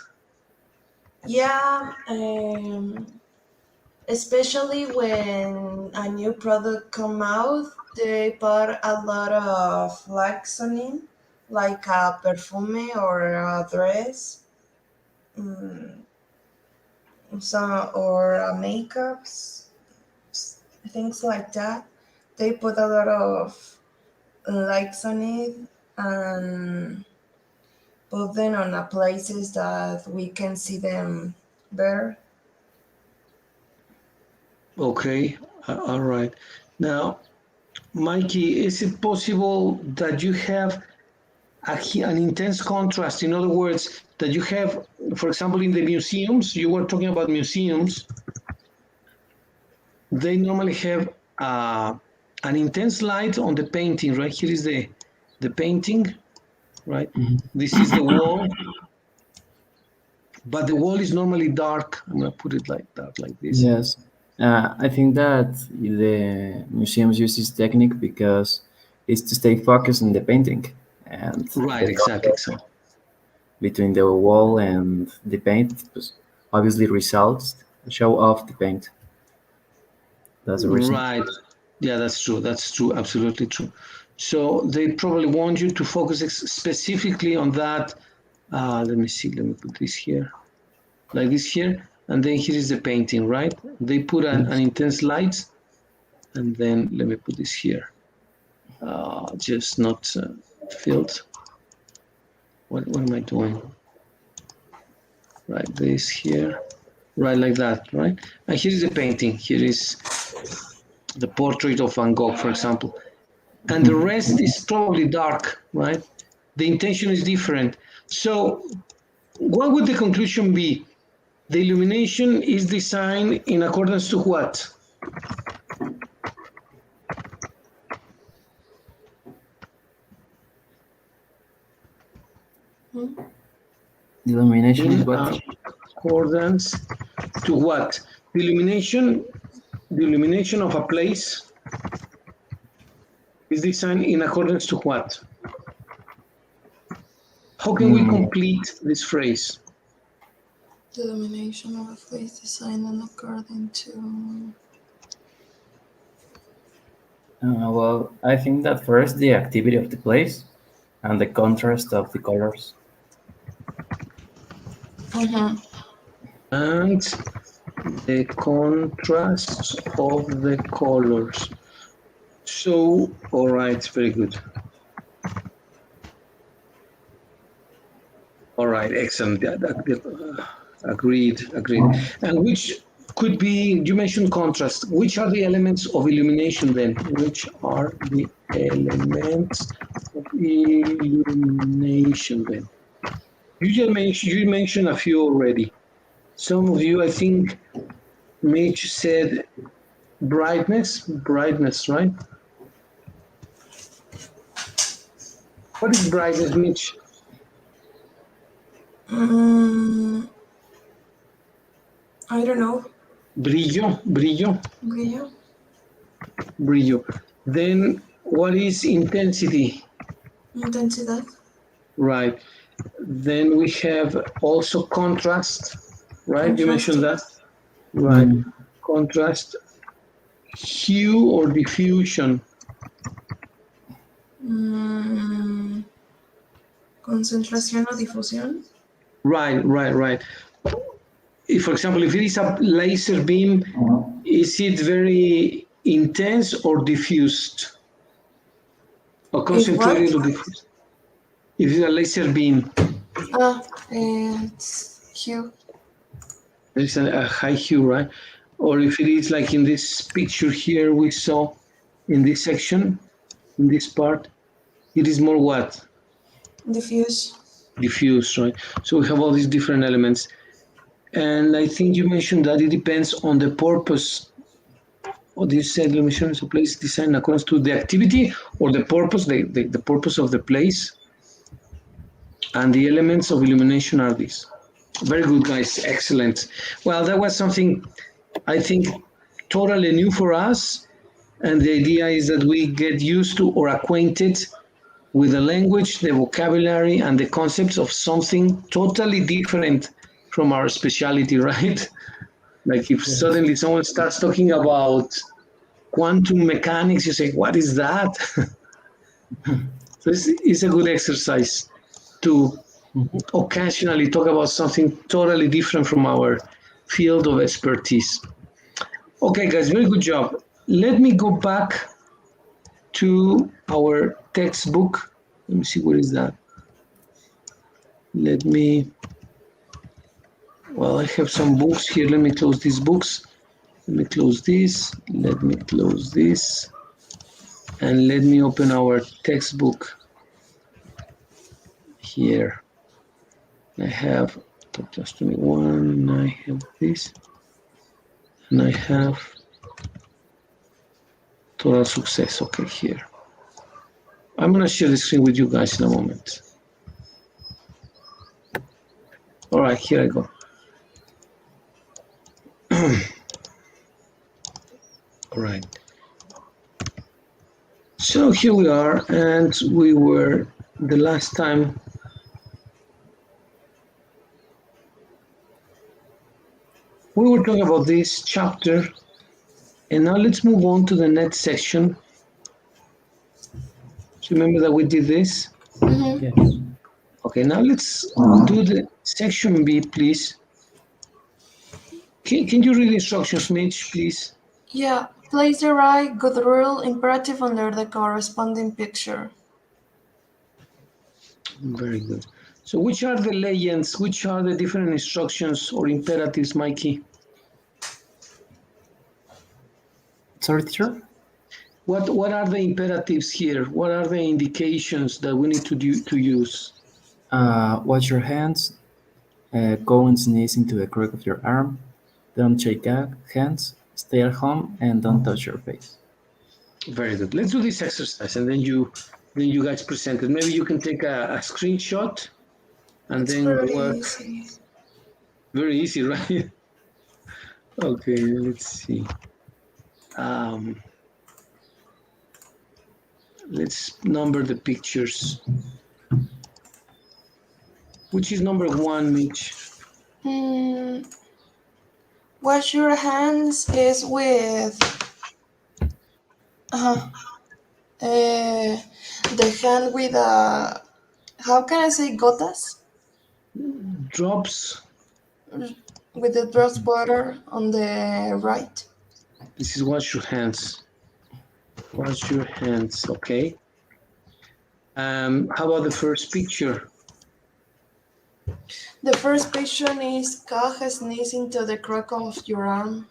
Yeah, especially when a new product come out, they put a lot of lights on it, like a perfume or a dress, mm, or a makeups, things like that. They put a lot of lights on it and put them on a places that we can see them better. Okay, all right. Now, Mikey, is it possible that you have an intense contrast. In other words, that you have, for example, in the museums, you were talking about museums, they normally have an intense light on the painting, right? Here is the painting, right? This is the wall, but the wall is normally dark. I'm gonna put it like dark, like this. Yes. I think that the museums use this technique because it's to stay focused on the painting and Right, the exactly, contrast exactly. between the wall and the paint obviously results show off the paint. That's the reason. Right. Yeah, that's true. That's true. Absolutely true. So they probably want you to focus specifically on that. Let me see. Let me put this here, like this here, and then here is the painting. Right? They put an Yes. intense light, and then let me put this here. Just not filled. What am I doing? Right, this here. Right, like that. Right, and here is the painting. Here is the portrait of Van Gogh, for example. And the rest is probably dark, right? The intention is different. So, what would the conclusion be? The illumination is designed in accordance to what? The illumination is In what? accordance to what? The illumination of a place is designed in accordance to what? How can we complete this phrase? The illumination of a place designed and according to. Well, I think that first the activity of the place and the contrast of the colors. And the contrast of the colors. So, all right, very good. All right, excellent. Agreed. And which could be, you mentioned contrast. Which are the elements of illumination then? Which are the elements of illumination then? You mentioned a few already. Some of you, I think, Mich said brightness, right? What is brightness, Mich? I don't know. Brillo. Brillo. Then what is intensity? Intensidad. Right. Then we have also contrast, right? You mentioned that. Right. Contrast, hue or diffusion. Concentración o difusión. Right. If, for example, if it is a laser beam, is it very intense or diffused? Or concentrated or diffused? If it's a laser beam. It's hue. There's a high hue, right? Or if it is like in this picture here we saw in this section, in this part, it is more what? Diffuse. Diffuse, right? So we have all these different elements. And I think you mentioned that it depends on the purpose. What you said, illumination is a place designed according to the activity or the purpose, the purpose of the place. And the elements of illumination are these. Very good, guys. Excellent. Well, that was something I think totally new for us. And the idea is that we get used to or acquainted with the language, the vocabulary, and the concepts of something totally different from our specialty, right? Like if suddenly someone starts talking about quantum mechanics, you say, what is that? So it's a good exercise to occasionally talk about something totally different from our field of expertise. Okay, guys, very good job. Let me go back to our textbook. Let me see, where is that? Well, I have some books here. Let me close these books. Let me close this. Let me close this. And let me open our textbook. here I have just 21, I have this, and I have total success. Okay, here. I'm gonna share the screen with you guys in a moment. All right, here I go. All right. So here we are, and we were the last time. We were talking about this chapter, and now let's move on to the next section. So remember that we did this? Mm-hmm. Yes. Okay, now let's do the section B, please. Can you read the instructions, Mitch, please? Yeah, place the right good rule imperative under the corresponding picture. Very good. So which are the legends, which are the different instructions or imperatives, Mikey? Sorry, teacher? What are the imperatives here? What are the indications that we need to use? Wash your hands. Go and sneeze into the crook of your arm. Don't shake hands. Stay at home and don't touch your face. Very good. Let's do this exercise, and then you guys present it. Maybe you can take a screenshot, and It's then pretty work. easy. Very easy, right? Okay, let's see. Um, let's number the pictures. Which is number 1, Mitch? Wash your hands is with uh, the hand with a, how can I say gotas? Drops. With the drops water on the right. This is wash your hands. Wash your hands, okay. How about the first picture? The first picture is cough, sneeze into the crook of your arm.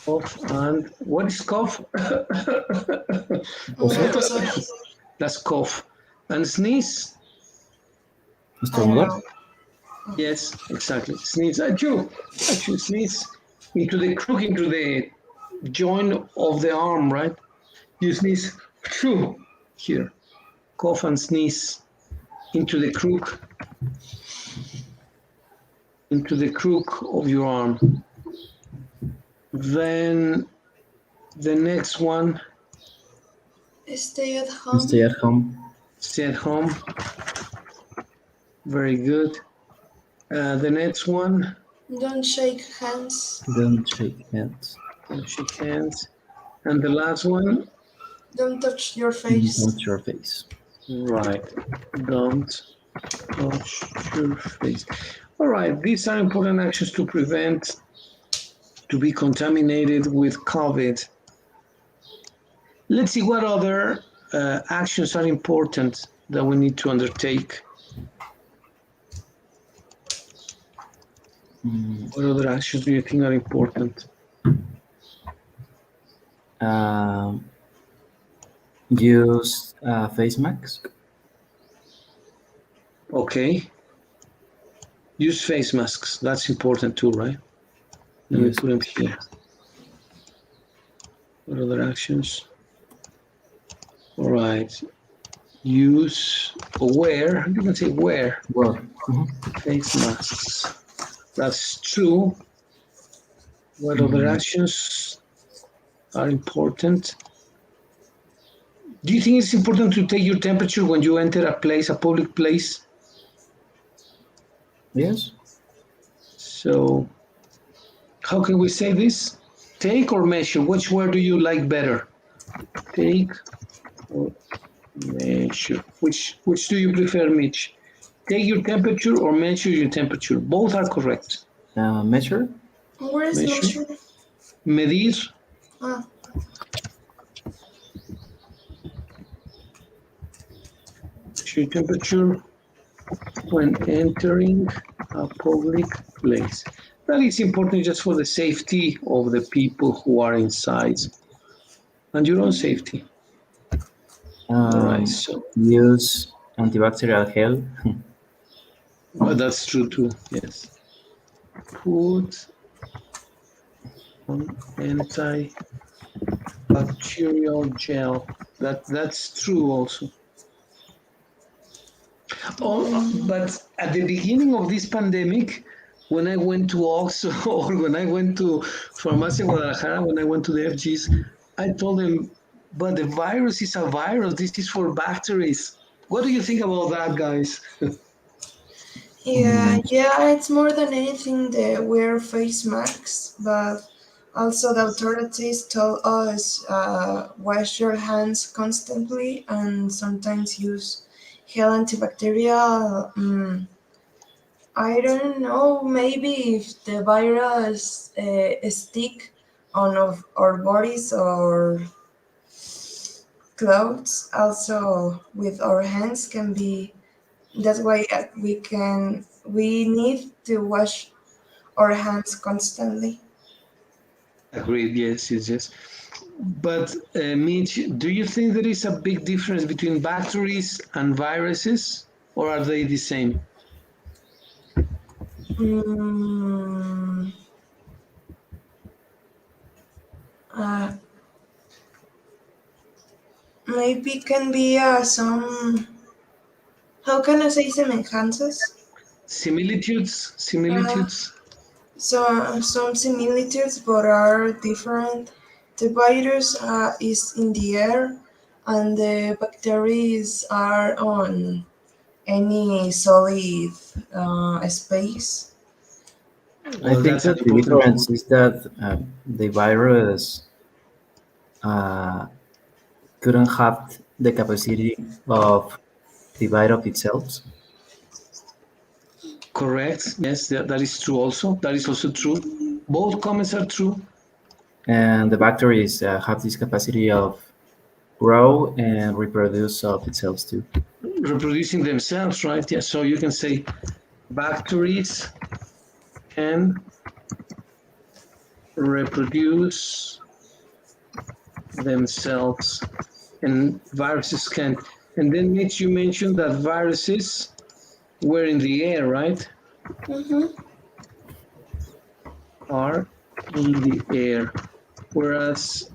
Cough and what is cough? Tosar. That's cough. And sneeze? I don't Estornudar. know. Yes, exactly. Sneeze. Actually sneeze into the crook, into the joint of the arm, right? You sneeze here. Cough and sneeze into the crook of your arm. Then the next one, Stay at home. Stay at home. stay at home. Very good. The next one, Don't shake hands. Don't shake hands. don't shake hands. And the last one, Don't touch your Don't face. touch your face. right, don't touch your face. All right, these are important actions to prevent to be contaminated with COVID. Let's see what other actions are important that we need to undertake. What other actions do you think are important? Use face mask. Okay. Use face masks. That's important too, right? Let me Yes. put them here. What other actions? All right. Use or wear. You can say wear Well, face masks. That's true. What other actions are important? Do you think it's important to take your temperature when you enter a place, a public place? yes. So, how can we say this? Take or measure? Which word do you like better? Take or measure? Which do you prefer, Mitch? Take your temperature or measure your temperature? Both are correct. Measure. Where is Measure. measure? Medir. Ah, Measure your temperature when entering a public place. That is important just for the safety of the people who are inside and your own safety. All right, so Use antibacterial gel. That's true too. Yes. Put on antibacterial gel. That's true also. Oh, but at the beginning of this pandemic, when I went to Oxford or when I went to Farmacia Guadalajara, when I went to the FGs, I told them, but the virus is a virus. This is for bacteries. What do you think about that, guys? Yeah, yeah, it's more than anything they wear face masks, but also the authorities tell us wash your hands constantly and sometimes use gel antibacterial. I don't know, maybe if the virus stick on of our bodies or clothes, also with our hands can be. That's why we need to wash our hands constantly. Agreed. Yes, yes, yes. But Mitch, do you think there is a big difference between bacteries and viruses, or are they the same? Mm, uh, maybe can be some. How can I say semejanzas? Similitudes, Uh, similitudes. so some similitudes, but are different. The virus is in the air, and the bacteria are on any solid space. I Well, think that's an that the important thing. difference is that the virus uh, couldn't have the capacity of divide of itself, Correct. Yes, that is true also. That is also true. Both comments are true. and the bacteria have this capacity of grow and reproduce of itself too. Reproducing themselves, right? Yeah. So you can say bacteries can reproduce themselves and viruses can. And then Mitch, you mentioned that viruses were in the air, right? Mm-hmm. Are in the air. Whereas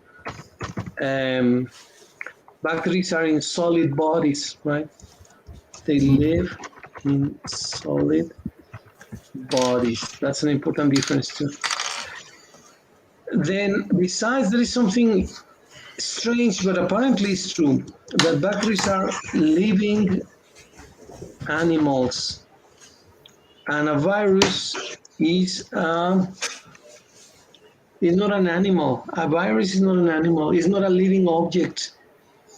um, bacteries are in solid bodies, right? They live in solid bodies. That's an important difference too. Then, besides, there is something strange, but apparently it's true that bacteries are living animals, and a virus is not an animal. A virus is not an animal. It's not a living object.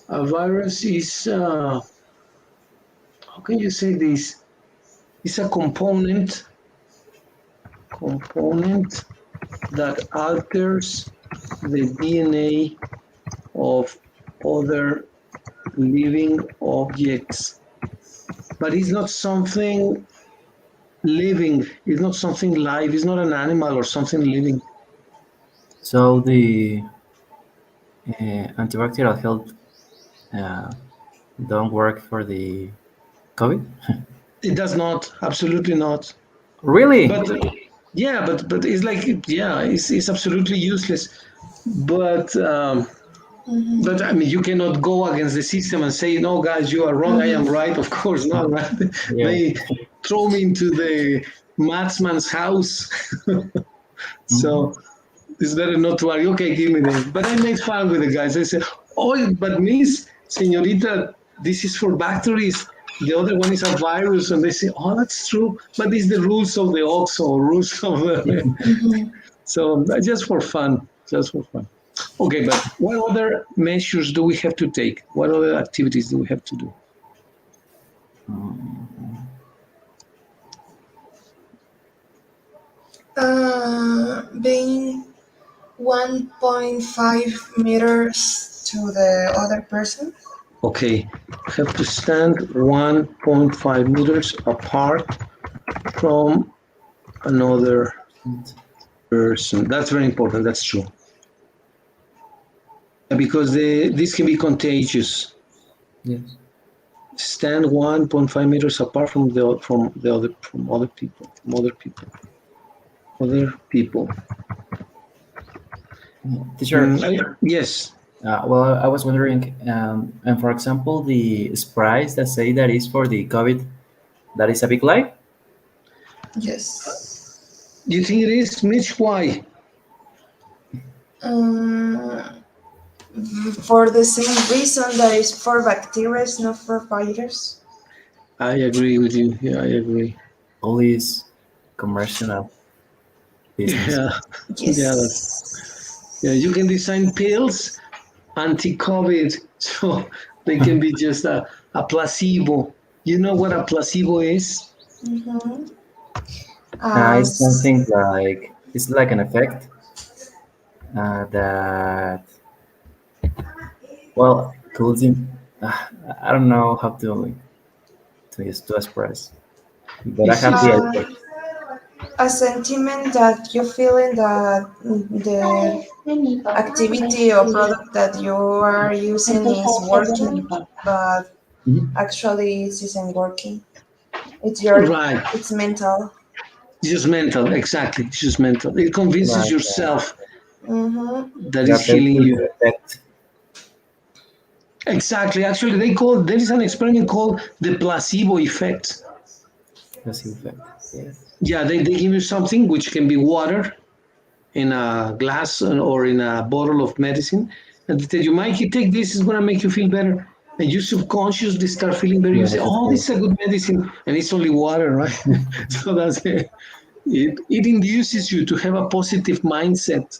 A virus is how can you say this? It's a component that alters the DNA of other living objects. But it's not something living, it's not something live, it's not an animal or something living. So the antibacterial health uh, don't work for the COVID. It does not, absolutely not. Really? But yeah, but it's like yeah, it's absolutely useless. But Mm-hmm. but I mean, you cannot go against the system and say, no, guys, you are wrong. I am Mm-hmm. right. Of course not, right? Yeah. They throw me into the matsman's house. Mhm. So it's better not to argue. Okay, give me this. But I made fun with the guys. I said, oh, but Miss Senorita, this is for bacteries. The other one is a virus. And they say, oh, that's true. But it's the rules of the OXO, rules of the. Mm-hmm. So just for fun, just for fun. Okay, but what other measures do we have to take? What other activities do we have to do? Being 1.5 meters to the other person. Okay, have to stand 1.5 meters apart from another person. That's very important. That's true. Because this can be contagious. Yes. stand 1.5 meters apart from other people, other people. Teacher, Yes. well, I was wondering, and for example, the sprites that say that is for the COVID, that is a big lie? Yes. You think it is, Mitch? Why? Um, for the same reason that is for bacteria, not for virus. I agree with you. Yeah, I agree. All is commercial business. Yeah, yeah, Yes. yeah. You can design pills anti-COVID, so they can be just a placebo. You know what a placebo is? Mm-hmm. It's As something like it's like an effect that well closing. I don't know how to use to express, but You I see, have the idea. a sentiment that you feel in the activity or product that you are using is working, but Mhm. actually it isn't working. It's your, right? it's mental. Just mental, exactly. It's just mental. It convinces Like yourself Mm-hmm. that that is there healing is you. effect. Exactly. Actually, there is an experiment called the placebo effect. That's the effect. Yes. Yeah, they give you something which can be water in a glass or in a bottle of medicine, and they tell you, Mikey, take this, it's gonna make you feel better. And you subconsciously start feeling better. You Yeah, say, that's oh, good. this is a good medicine, and it's only water, right? So that's it. It induces you to have a positive mindset.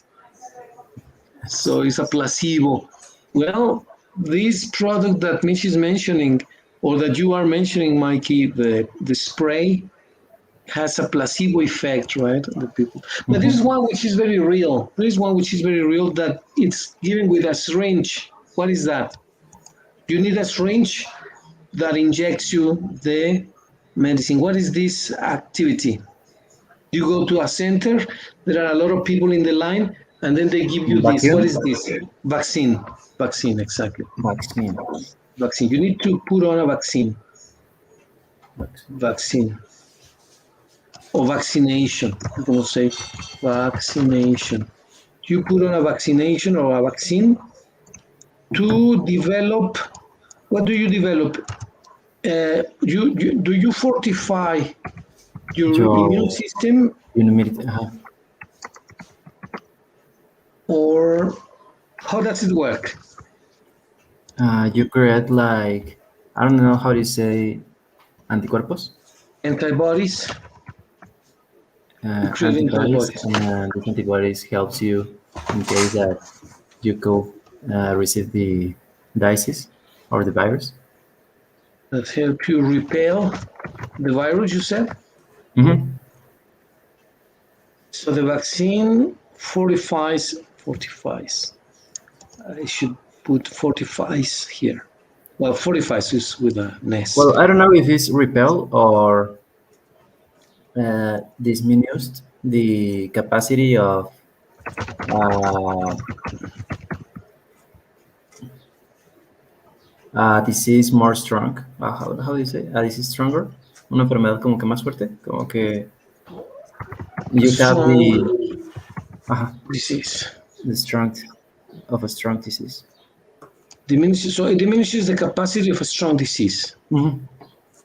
So it's a placebo. Well, this product that Mich is mentioning, or that you are mentioning, Mikey, the spray has a placebo effect, right? On the people. But there is Mhm. one which is very real. There is one which is very real that it's given with a syringe. What is that? You need a syringe that injects you the medicine. What is this activity? You go to a center, there are a lot of people in the line, and then they give you this. What Vacuum is this? Vaccine. Vaccine, exactly. vaccine. Vaccine. You need to put on a vaccine. Vaccine. Vaccine. Or vaccination. I'm going to say vaccination. You put on a vaccination or a vaccine to develop. What do you develop? Do you fortify your immune Your system, immunity. or how does it work? You create like I don't know how to say anticuerpos. Antibodies. You create Antibodies, antibodies and these antibodies helps you in case that you could receive the disease or the virus. that help you repel the virus. You said. Mm-hmm. So the vaccine fortifies. I should put fortifies here. Well, fortifies is with an S. Well, I don't know if it's repel or diminished the capacity of uh, a disease more strong. How do you say? A disease stronger. Una enfermedad como que más fuerte. Como que you have Strong uh, disease. the strength of a strong disease. Diminishes, so it diminishes the capacity of a strong disease. Mm-hmm.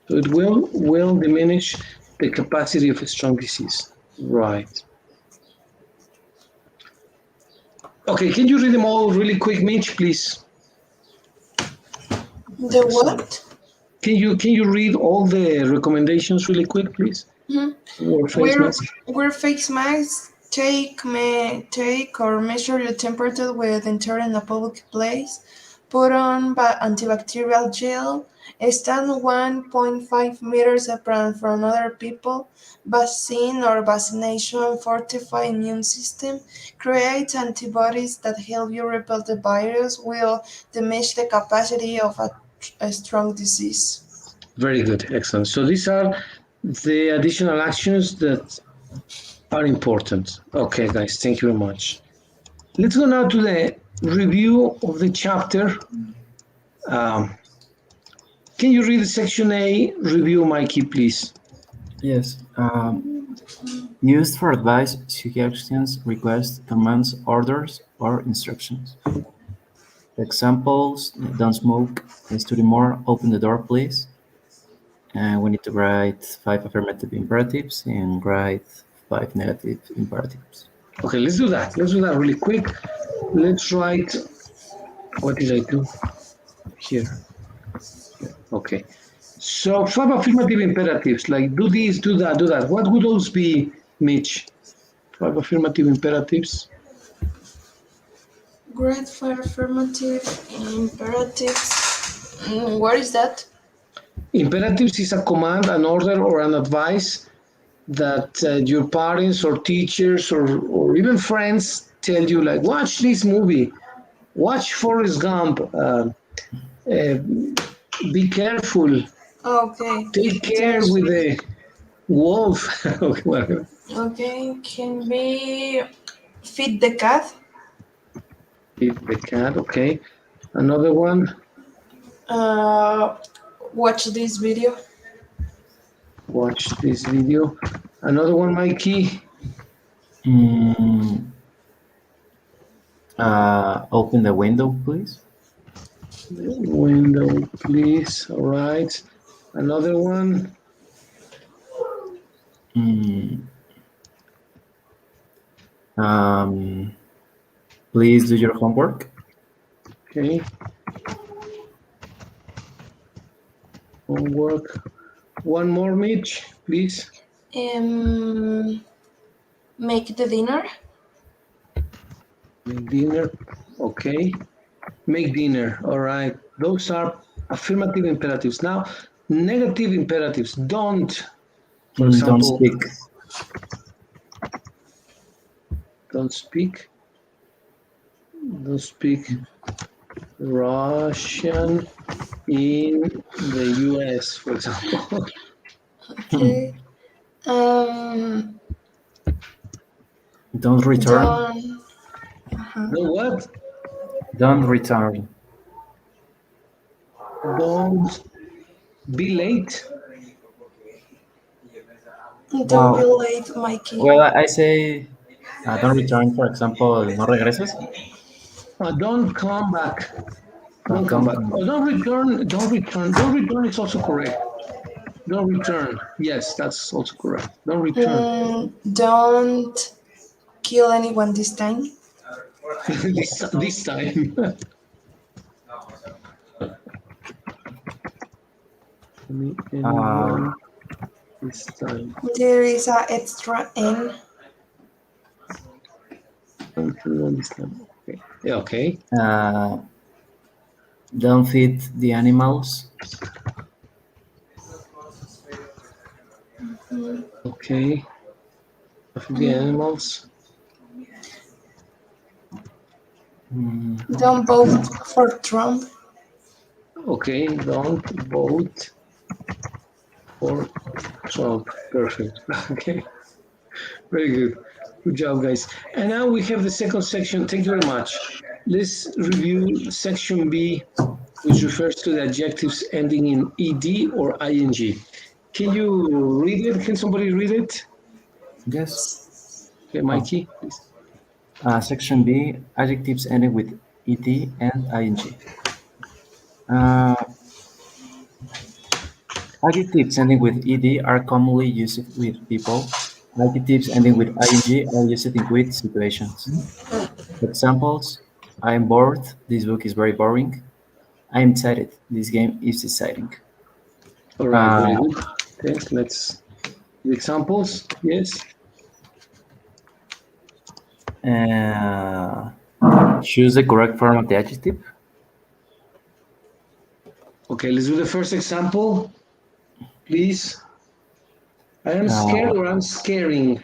So it will diminish the capacity of a strong disease. Right. Okay, can you read them all really quick, Mitch, please? The what? Can you read all the recommendations really quick, please? Mhm. Or face Wear mask. wear face masks. Take or measure your temperature when entering a public place. Put on antibacterial gel. Stand 1.5 meters apart from other people. Vaccine or vaccination fortify immune system. Create antibodies that help you repel the virus. Will diminish the capacity of a strong disease. Very good, excellent. So these are the additional actions that are important. Okay, guys, thank you very much. Let's go now to the review of the chapter. Um, Can you read section A? Review, Mikey, please. Yes. Used for advice, suggestions, requests, commands, orders, or instructions. Examples: don't smoke, study more, open the door, please. And we need to write 5 affirmative imperatives and write 5 negative imperatives. Okay, let's do that. Let's do that really quick. Let's write, what did I do here? Okay. So 5 affirmative imperatives, like do this, do that, do that. What would those be, Mitch? 5 affirmative imperatives. Great for affirmative imperatives. What is that? Imperatives is a command, an order, or an advice that your parents or teachers or even friends tell you, like, watch this movie, watch Forrest Gump, uh, be careful, Okay. take care There's with the wolf. Okay, whatever. okay. Can be feed the cat. Feed the cat, okay. Another one, Uh, watch this video. watch this video. Another one, Mikey, Mm, open the window, please. window, please. All right. Another one, Mm, um, please do your homework. okay. Homework. One more, Mitch, please. Um, make the dinner. Make dinner. Okay. Make dinner. All right. Those are affirmative imperatives. Now, negative imperatives. Don't, for Don't example, speak. don't speak. Don't speak Russian in the US, for example. Okay. Um, Don't return. don't. No what? Don't return. Don't be late. Don't be Wow. late, Mikey. Well, I say don't return. For example, no regreses. Don't come back. Don't come Don't back. come Oh, back. don't return. Don't return. Don't return is also correct. Don't return. Yes, that's also correct. Don't return. Don't kill anyone this time. This time. Uh, Anyone this time. There is a extra N. Anyone this time. Okay. Yeah, okay. uh, don't feed the animals. Okay. The animals. Mm, Don't vote for Trump. Okay. Don't vote for Trump. Perfect. Okay. Very good. Good job, guys. And now we have the second section. Thank you very much. Let's review section B, which refers to the adjectives ending in ed or ing. Can you read it? Can somebody read it? yes. Okay, Oh. Mikey, please. Section B: adjectives ending with ed and ing. Uh, Adjectives ending with ed are commonly used with people. Adjectives ending with ing are used with situations. Examples: I am bored. This book is very boring. I am excited. This game is exciting. All right, very Uh, good. Okay, let's the examples. Yes. uh, Choose the correct form of the adjective. Okay, let's do the first example, please. I am scared Uh, or I'm scaring.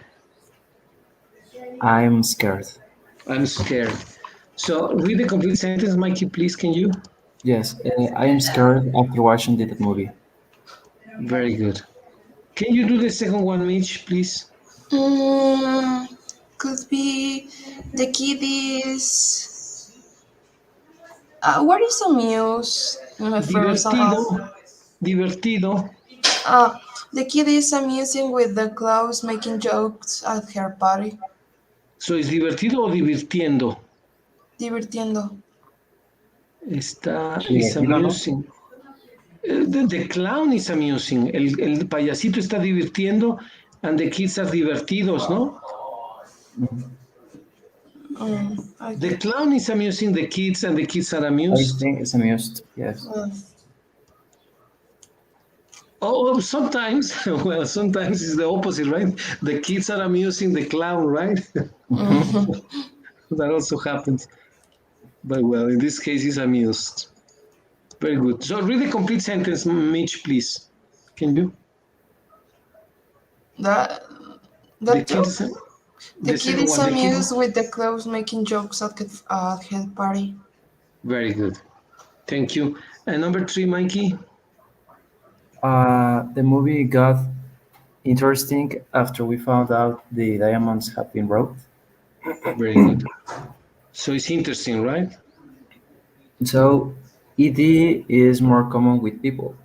I'm scared. I'm scared. So read the complete sentence, Mikey, please. Can you? Yes, I am scared after watching that movie. Very good. Can you do the second one, Mitch, please? Mm, could be the kid is. What is the news from Divertido. Sahel? Divertido. The kid is amusing with the clowns making jokes at her party. So, ¿es divertido o divirtiendo? Divirtiendo. Está, is Divertido, ¿no? amusing. The clown is amusing. El payasito está divirtiendo and the kids are divertidos, ¿no? The Okay. clown is amusing the kids and the kids are I amused. think it's amused, yes. Oh, sometimes, well, sometimes it's the opposite, right? The kids are amusing the clown, right? That also happens. But well, in this case, he's amused. Very good. So read the complete sentence, Mitch, please. Can you? That The that joke. kids, The the kid second is one, the kid. amused with the clowns making jokes at her party. Very good. Thank you. And number 3, Mikey. The movie got interesting after we found out the diamonds had been robbed. Very good. So it's interesting, right? So ED is more common with people.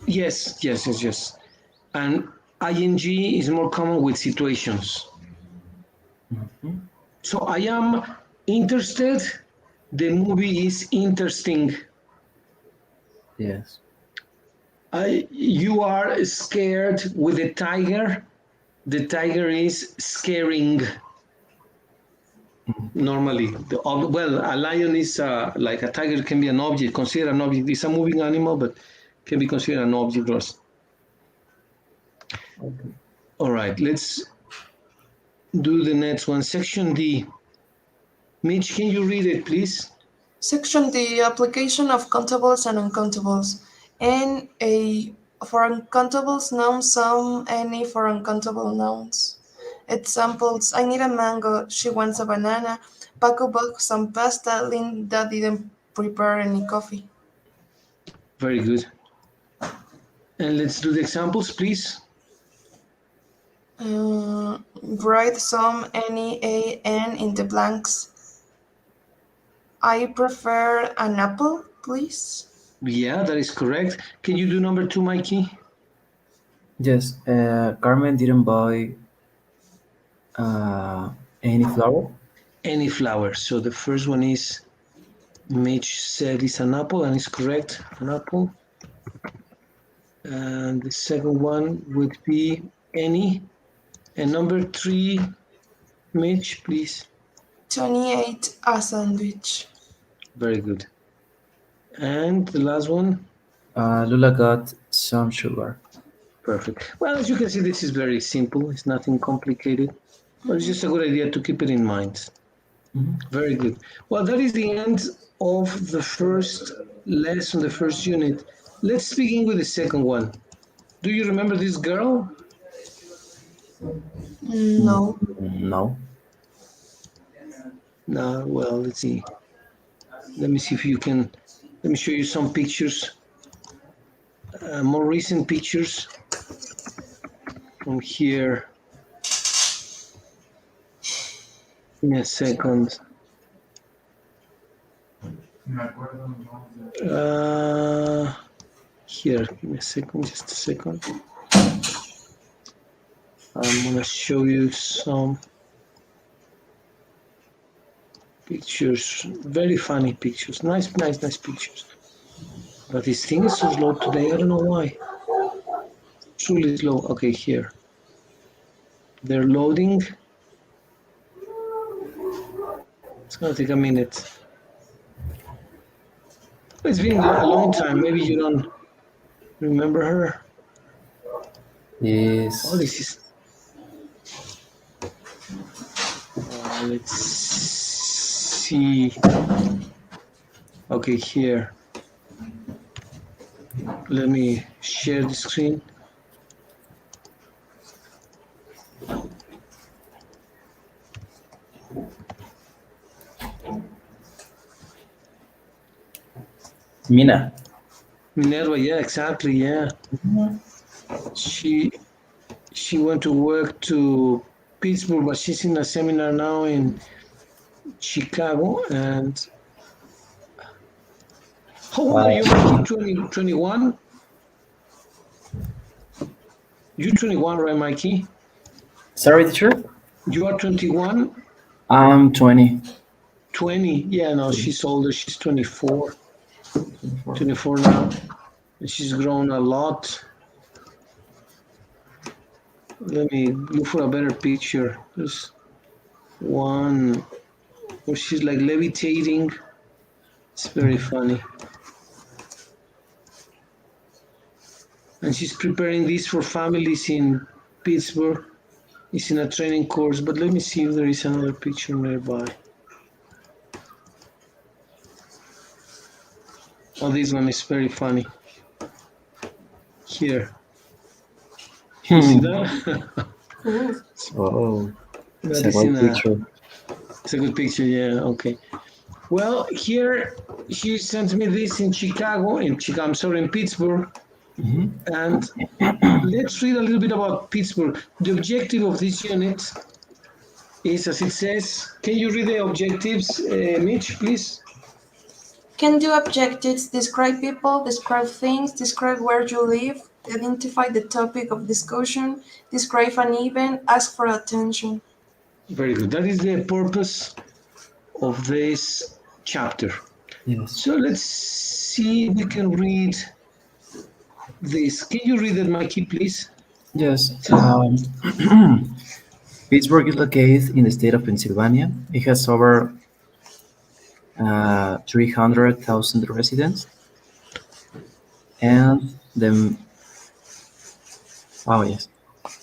Yes, yes, yes, yes. And ing is more common with situations. So I am interested. The movie is interesting. Yes. You are scared with the tiger. The tiger is scaring. Normally, well, a lion is like a tiger can be an object, considered an object. It's a moving animal, but can be considered an object. Ross. Okay. All right, let's do the next one. Section D. Mitch, can you read it, please? Section D, application of countables and uncountables. N A for uncountables nouns, some, any for uncountable nouns. Examples: I need a mango, she wants a banana, Paco bought some pasta, Linda didn't prepare any coffee. Very good. And let's do the examples, please. Write some, any, a, n in the blanks. I prefer an apple, please. Yeah, that is correct. Can you do number 2, Mikey? Yes. Carmen didn't buy any flour. Any flower. So the first one is Mitch said it's an apple, and it's correct, an apple. And the second one would be any. And number 3, Mitch, please. Tony ate a sandwich. Very good. And the last one, Lula got some sugar. perfect. Well, as you can see, this is very simple. It's nothing complicated, but it's just a good idea to keep it in mind. Very good. Well, that is the end of the first lesson, the first unit. Let's begin with the second one. Do you remember this girl? No. No. No, well, let's see. Let me see if you can. Let me show you some pictures, more recent pictures from here. Give me a second. Here, give me a second, just a second. I'm gonna show you some pictures, very funny pictures, nice pictures. But this thing is so slow today, I don't know why. Truly slow. Okay, here. They're loading. It's gonna take a minute. It's been a long time, maybe you don't remember her. Yes. Oh, this is. Let's see. Okay, here. Let me share the screen. Mina. Minerva, yeah, exactly, yeah. She went to work to Pittsburgh, but she's in a seminar now in Chicago, and How old are Uh, you, Mikey? 20, 21? You're 21, right, Mikey? sorry, teacher. You are 21? I'm 20. 20? Yeah, no, she's older. She's 24. 24. 24 now. And she's grown a lot. Let me look for a better picture. There's one where she's like levitating. It's very funny. And she's preparing this for families in Pittsburgh. It's in a training course, but let me see if there is another picture nearby. Oh, this one is very funny. Here, you see that? Cool. Oh, it's That a is great in a. picture. It's a good picture. Yeah. Okay. Well, here she sent me this in Chicago. I'm sorry, in Pittsburgh. Mhm. And let's read a little bit about Pittsburgh. The objective of this unit is, as it says, can you read the objectives, Mitch, please? Can do objectives describe people, describe things, describe where you live, identify the topic of discussion, describe an event, ask for attention. Very good. That is the purpose of this chapter. Yes. So let's see if we can read this. Can you read it, Mikey, please? Yes. It says, Pittsburgh is located in the state of Pennsylvania. It has over 300,000 residents, and the oh yes,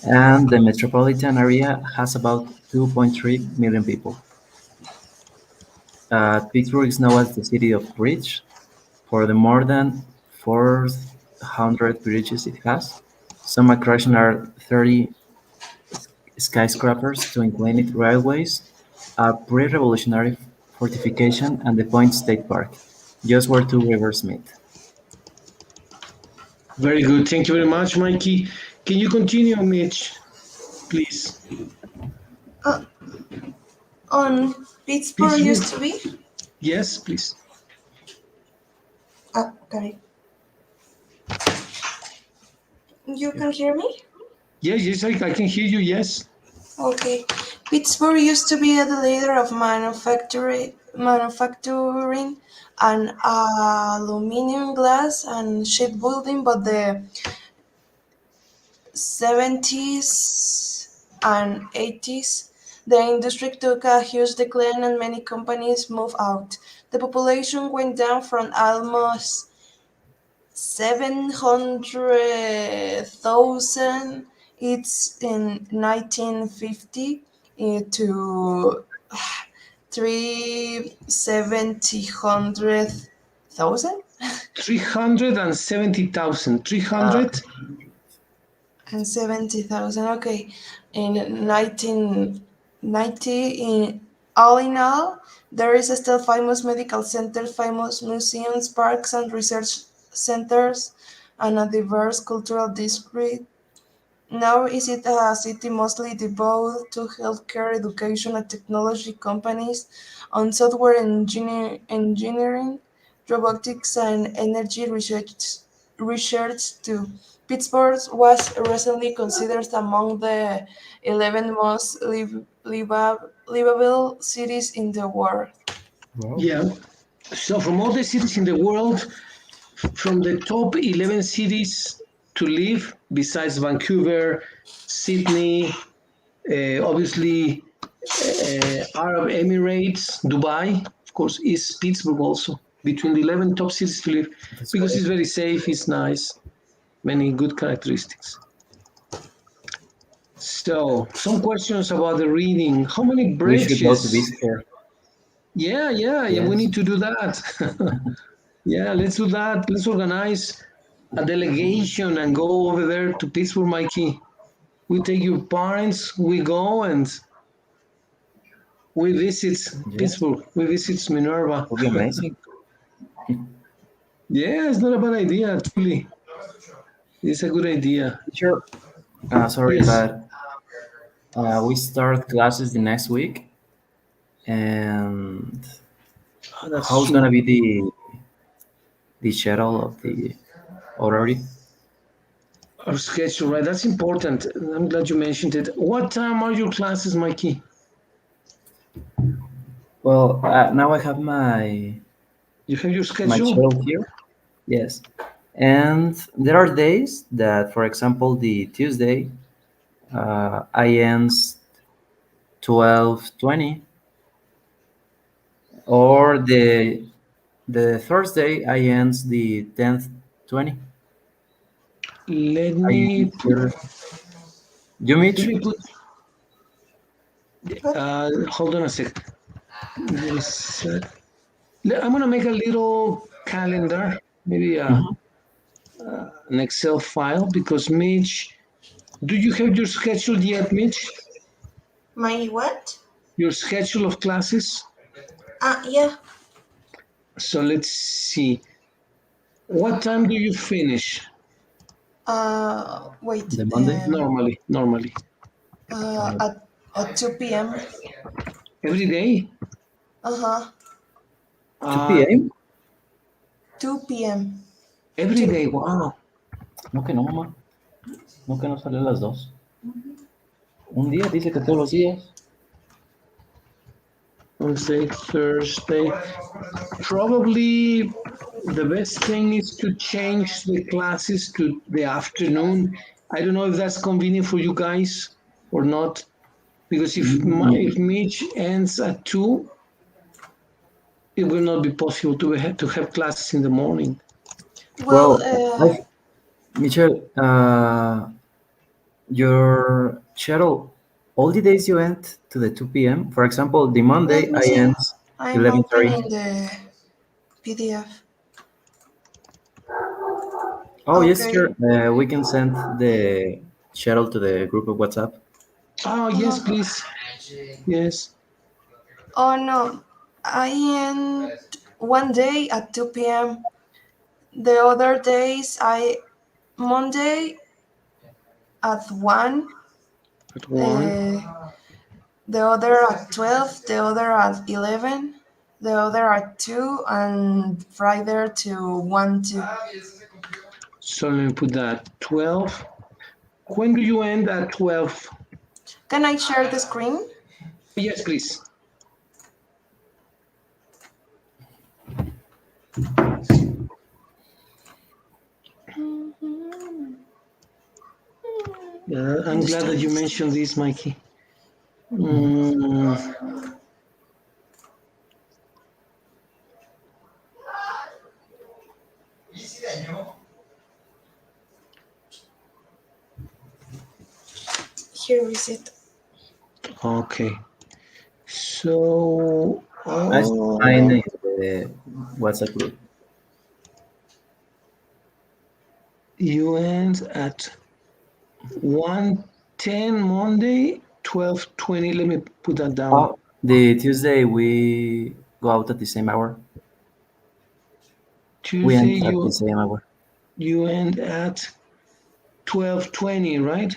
and the metropolitan area has about 2.3 million people. Pittsburgh is known as the city of bridge for the more than 400 bridges it has. Some attractions are 30 skyscrapers, to inclined railways, a pre-revolutionary fortification, and the Point State Park, just where two rivers meet. very good. Thank you very much, Mikey. Can you continue, Mitch, please? Uh, on Pittsburgh Pittsburgh. used to be? Yes, please. Got it. You can hear me? Yes, yes, I can hear you. Yes. Okay. Pittsburgh used to be the leader of manufacturing and aluminum glass and shipbuilding, but the 70s and 80s, the industry took a huge decline and many companies moved out. The population went down from almost 700,000 it's in 1950 to 370,000 370,000. Uh, 300? and 70,000. Okay, in 1990, all in all, there is still famous medical centers, famous museums, parks, and research centers, and a diverse cultural district. Now is it a city mostly devoted to healthcare, education, and technology companies, on software engineering, robotics, and energy research too. Pittsburgh was recently considered among the 11 most livable cities in the world. wow. Yeah. So, from all the cities in the world, from the top 11 cities to live, besides Vancouver, Sydney, obviously Arab Emirates, Dubai, of course, is Pittsburgh also. Between the 11 top cities to live, That's because great. it's very safe, it's nice, many good characteristics. So, some questions about the reading. How many We should go to bridges? visit her. Yeah, yeah, yeah, we Yes. need to do that. Yeah, let's do that. Let's organize a delegation and go over there to Pittsburgh, Mikey. We take your parents, we go and we visit Yes. Pittsburgh. We visit Minerva. Would be amazing. Yeah, it's not a bad idea, truly. It's a good idea. Teacher, sorry, Yes. but we start classes the next week, and Oh, that's how's gonna true. be the schedule of the already. Our schedule, right? That's important. I'm glad you mentioned it. What time are your classes, Mikey? Well, now I have my You have your my schedule? schedule here. Yes, and there are days that, for example, the Tuesday, I ends 12:20, or the Thursday I ends the 10:20. Let I me use put, your you let Mitch? me put, What? hold on a sec. I'm gonna make a little calendar, maybe Mhm. an Excel file, because Mitch, do you have your schedule yet, Mitch? My what? Your schedule of classes? Yeah. So let's see. What time do you finish Wait. The Monday, normally? uh, At 2 p.m. Every day? Uh-huh. 2 Uh, p.m. 2 p.m. every 2. day, wow. No, que no, mamá. No, que no sale a las 2. Un día dice que todos los días. Wednesday, Thursday. Probably the best thing is to change the classes to the afternoon. I don't know if that's convenient for you guys or not, because if Mm, Mitch ends at 2, it will not be possible to have classes in the morning. Well, well, Michelle, your schedule, all the days you end to the 2 p.m. For example, the let Monday me I see. end I'm 11:30. opening the PDF. Oh, yes, Okay. sure. We can send the schedule to the group of WhatsApp. Oh, yes, Uh-huh. please. Yes. Oh no. I end one day at 2 p.m. The other days Monday at 1, At 1. uh, the other at 12, the other at 11, the other at 2, and Friday to 1 2. So let me put that 12. When do you end at 12? Can I share the screen? Yes, please. Yeah, I'm glad that you Understand. mentioned this, Mikey. Mm, Here is it. okay. So, I find in the WhatsApp group. you end at 1:10 Monday, 12:20. Let me put that down. Oh, the Tuesday we go out at the same hour. We Tuesday, end at the same hour. you end at 12:20, right?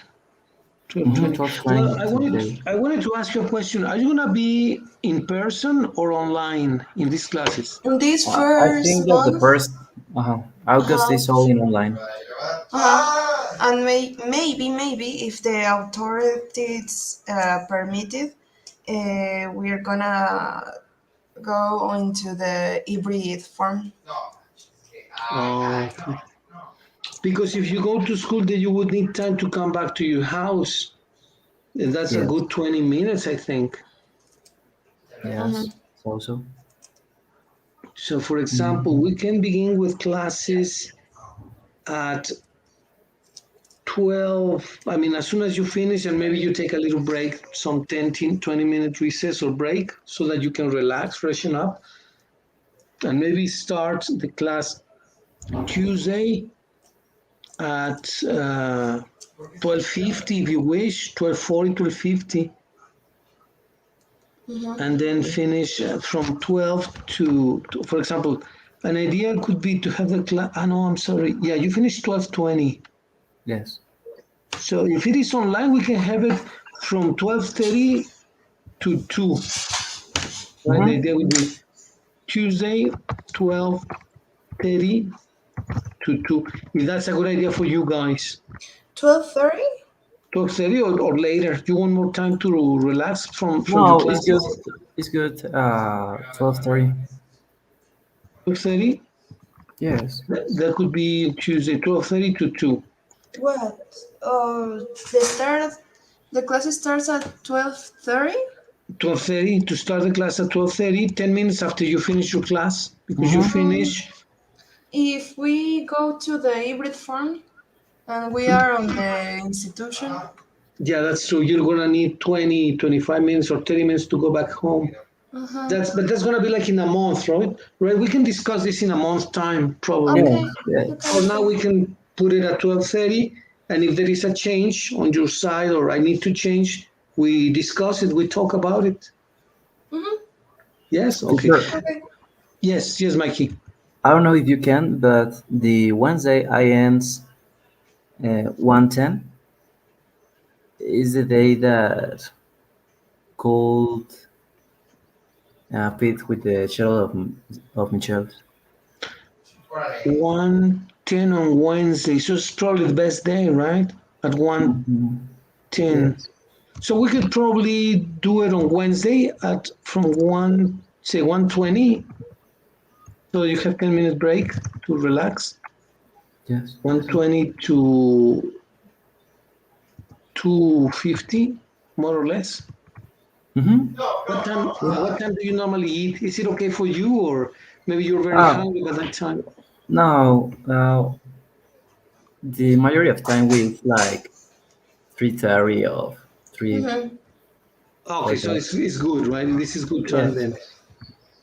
Mm-hmm, 12:20. 12:20 Well, I wanted Tuesday. I wanted to ask you a question. Are you gonna be in person or online in these classes? In this I first think that the month, first August uh-huh, is all in online. and maybe if the authorities permit it, we're gonna go into the hybrid form. Oh, okay. Because if you go to school, then you would need time to come back to your house. And that's a Yes, good 20 minutes, I think. yes. Mhm. So. So, for example, Mhm. we can begin with classes at 12. I mean, as soon as you finish, and maybe you take a little break, some 10, 20-minute recess or break, so that you can relax, freshen up, and maybe start the class Tuesday at 12:50 if you wish, 12:40, 12:50, and then finish from 12 for example, an idea could be to have the class. Ah, no, I'm sorry. Yeah, you finish 12:20. Yes. So if it is online, we can have it from 12:30 to 2. Right? The Mm-hmm. idea would be Tuesday, 12. 12:30 to 2. If that's a good idea for you guys. 12:30? 12:30 or later. You want more time to relax from your No, it's good. classes? It's good. 12:30. 12:30? Yes. That could be Tuesday, 12:30 to 2. What? The class starts at 12:30? 12:30 to start the class at 12:30, 10 minutes after you finish your class, because you Mm-hmm. finish. If we go to the hybrid form and we are on the institution. Yeah, that's true. You're gonna need 20, 25 minutes or 30 minutes to go back home. Uh-huh. That's gonna be like in a month, right? Right. We can discuss this in a month's time, probably. Okay. Yes. Yes. Okay. For now, Okay. we can put it at 12:30, and if there is a change on your side or I need to change, we discuss it. We talk about it. Mm-hmm. Yes. Okay. Teacher, Okay. Yes. Yes, Mikey. I don't know if you can, but the Wednesday I ends 1:10 is the day that could fit with the schedule of Michelle. 1:10 on Wednesday. So it's probably the best day, right? At 1:10. Yes. So we could probably do it on Wednesday at from 1:20. So you have 10 minute break to relax. Yes. 1:20 to 2:50, more or less. Mm-hmm. What time do you normally eat? Is it okay for you, or maybe you're very Ah, hungry by that time? no. The majority of time we eat like 3:30 or three Mm-hmm. Okay, like so that. it's good, right? This is good time Yes. then.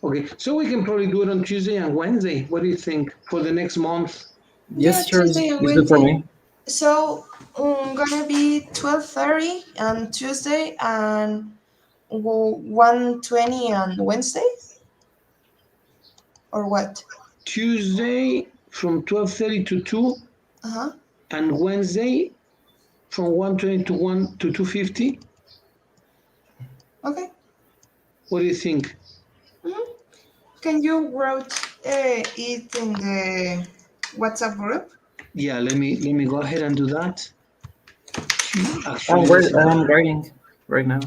Okay, so we can probably do it on Tuesday and Wednesday. What do you think for the next month? Yeah, Yes, sure. Tuesday and It's good for Wednesday. me. So gonna be 12:30 on Tuesday and 1:20 on Wednesday, or what? Tuesday from 12:30 to 2, Uh-huh. and Wednesday from 1:20 to 2:50. Okay. What do you think? Mm-hmm. Can you write it in the WhatsApp group? Yeah, let me go ahead and do that. I'm Actually, that's a good. I'm writing right now.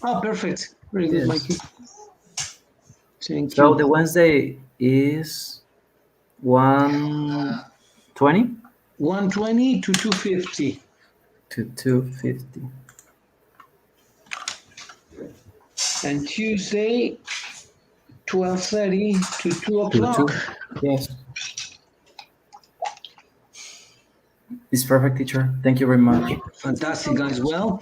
Oh, perfect. Very good, Yes. Mikey. Thank So you. the Wednesday is 1:20 1:20 to 2:50. to 2:50 And Tuesday 12:30 to 2 to o'clock. 2. Yes. It's perfect, teacher. Thank you very much. Thank you so Fantastic, guys. much. Well,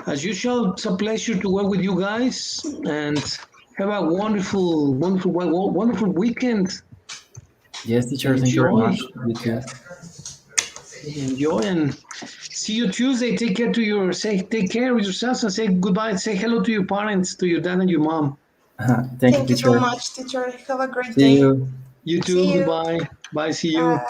as usual, it's a pleasure to work with you guys, and have a wonderful, wonderful, wonderful weekend. Yes, teacher. Thank you very Enjoy, much. You too. enjoy, and see you Tuesday. Take care of yourselves, and say goodbye. Say hello to your parents, to your dad and your mom. Thank you, Thank you so teacher. much, teacher. Have a great See day. you. You too. See you. Goodbye. Bye. See you. Bye.